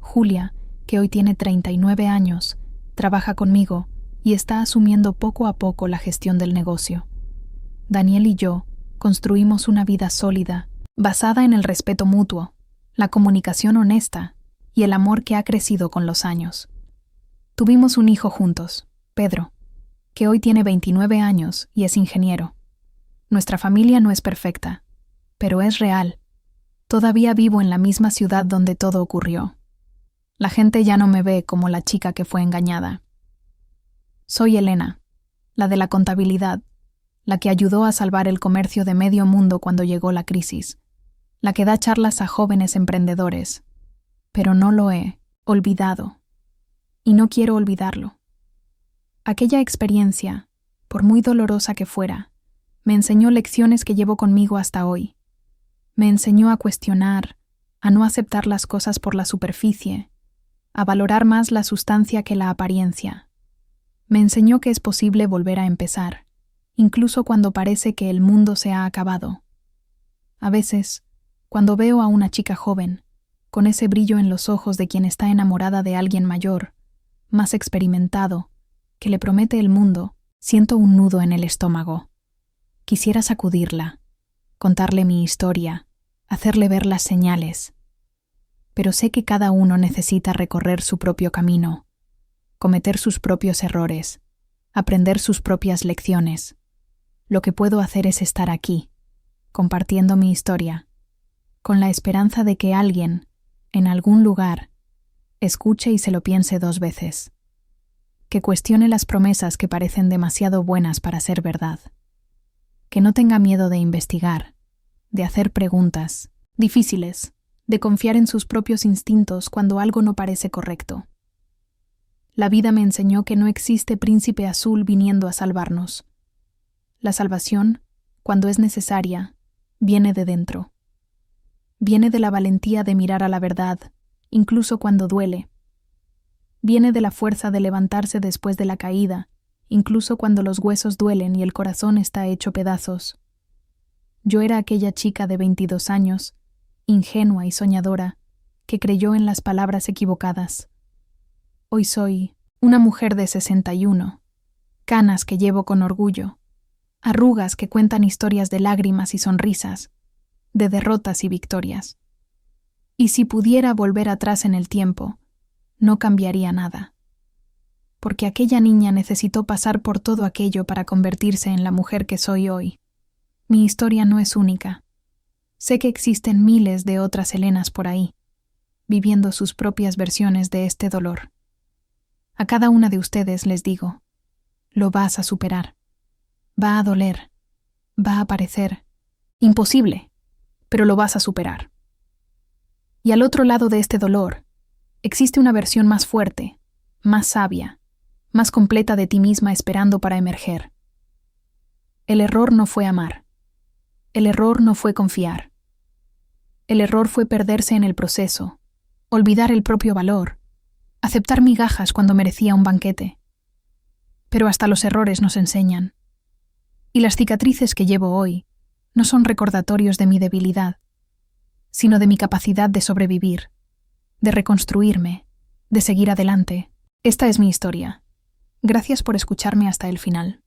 Julia, que hoy tiene 39 años, trabaja conmigo y está asumiendo poco a poco la gestión del negocio. Daniel y yo construimos una vida sólida, basada en el respeto mutuo, la comunicación honesta y el amor que ha crecido con los años. Tuvimos un hijo juntos, Pedro, que hoy tiene 29 años y es ingeniero. Nuestra familia no es perfecta, pero es real. Todavía vivo en la misma ciudad donde todo ocurrió. La gente ya no me ve como la chica que fue engañada. Soy Elena, la de la contabilidad, la que ayudó a salvar el comercio de medio mundo cuando llegó la crisis, la que da charlas a jóvenes emprendedores. Pero no lo he olvidado, y no quiero olvidarlo. Aquella experiencia, por muy dolorosa que fuera, me enseñó lecciones que llevo conmigo hasta hoy. Me enseñó a cuestionar, a no aceptar las cosas por la superficie, a valorar más la sustancia que la apariencia. Me enseñó que es posible volver a empezar, incluso cuando parece que el mundo se ha acabado. A veces, cuando veo a una chica joven, con ese brillo en los ojos de quien está enamorada de alguien mayor, más experimentado, que le promete el mundo, siento un nudo en el estómago. Quisiera sacudirla, contarle mi historia, hacerle ver las señales. Pero sé que cada uno necesita recorrer su propio camino, cometer sus propios errores, aprender sus propias lecciones. Lo que puedo hacer es estar aquí, compartiendo mi historia, con la esperanza de que alguien, en algún lugar, escuche y se lo piense 2 veces. Que cuestione las promesas que parecen demasiado buenas para ser verdad. Que no tenga miedo de investigar, de hacer preguntas difíciles, de confiar en sus propios instintos cuando algo no parece correcto. La vida me enseñó que no existe príncipe azul viniendo a salvarnos. La salvación, cuando es necesaria, viene de dentro. Viene de la valentía de mirar a la verdad, incluso cuando duele. Viene de la fuerza de levantarse después de la caída, incluso cuando los huesos duelen y el corazón está hecho pedazos. Yo era aquella chica de 22 años, ingenua y soñadora, que creyó en las palabras equivocadas. Hoy soy una mujer de 61, canas que llevo con orgullo, arrugas que cuentan historias de lágrimas y sonrisas, de derrotas y victorias. Y si pudiera volver atrás en el tiempo, no cambiaría nada. Porque aquella niña necesitó pasar por todo aquello para convertirse en la mujer que soy hoy. Mi historia no es única. Sé que existen miles de otras Helenas por ahí, viviendo sus propias versiones de este dolor. A cada una de ustedes les digo, lo vas a superar. Va a doler. Va a parecer imposible, pero lo vas a superar. Y al otro lado de este dolor, existe una versión más fuerte, más sabia, más completa de ti misma esperando para emerger. El error no fue amar. El error no fue confiar. El error fue perderse en el proceso, olvidar el propio valor, aceptar migajas cuando merecía un banquete. Pero hasta los errores nos enseñan. Y las cicatrices que llevo hoy no son recordatorios de mi debilidad, sino de mi capacidad de sobrevivir, de reconstruirme, de seguir adelante. Esta es mi historia. Gracias por escucharme hasta el final.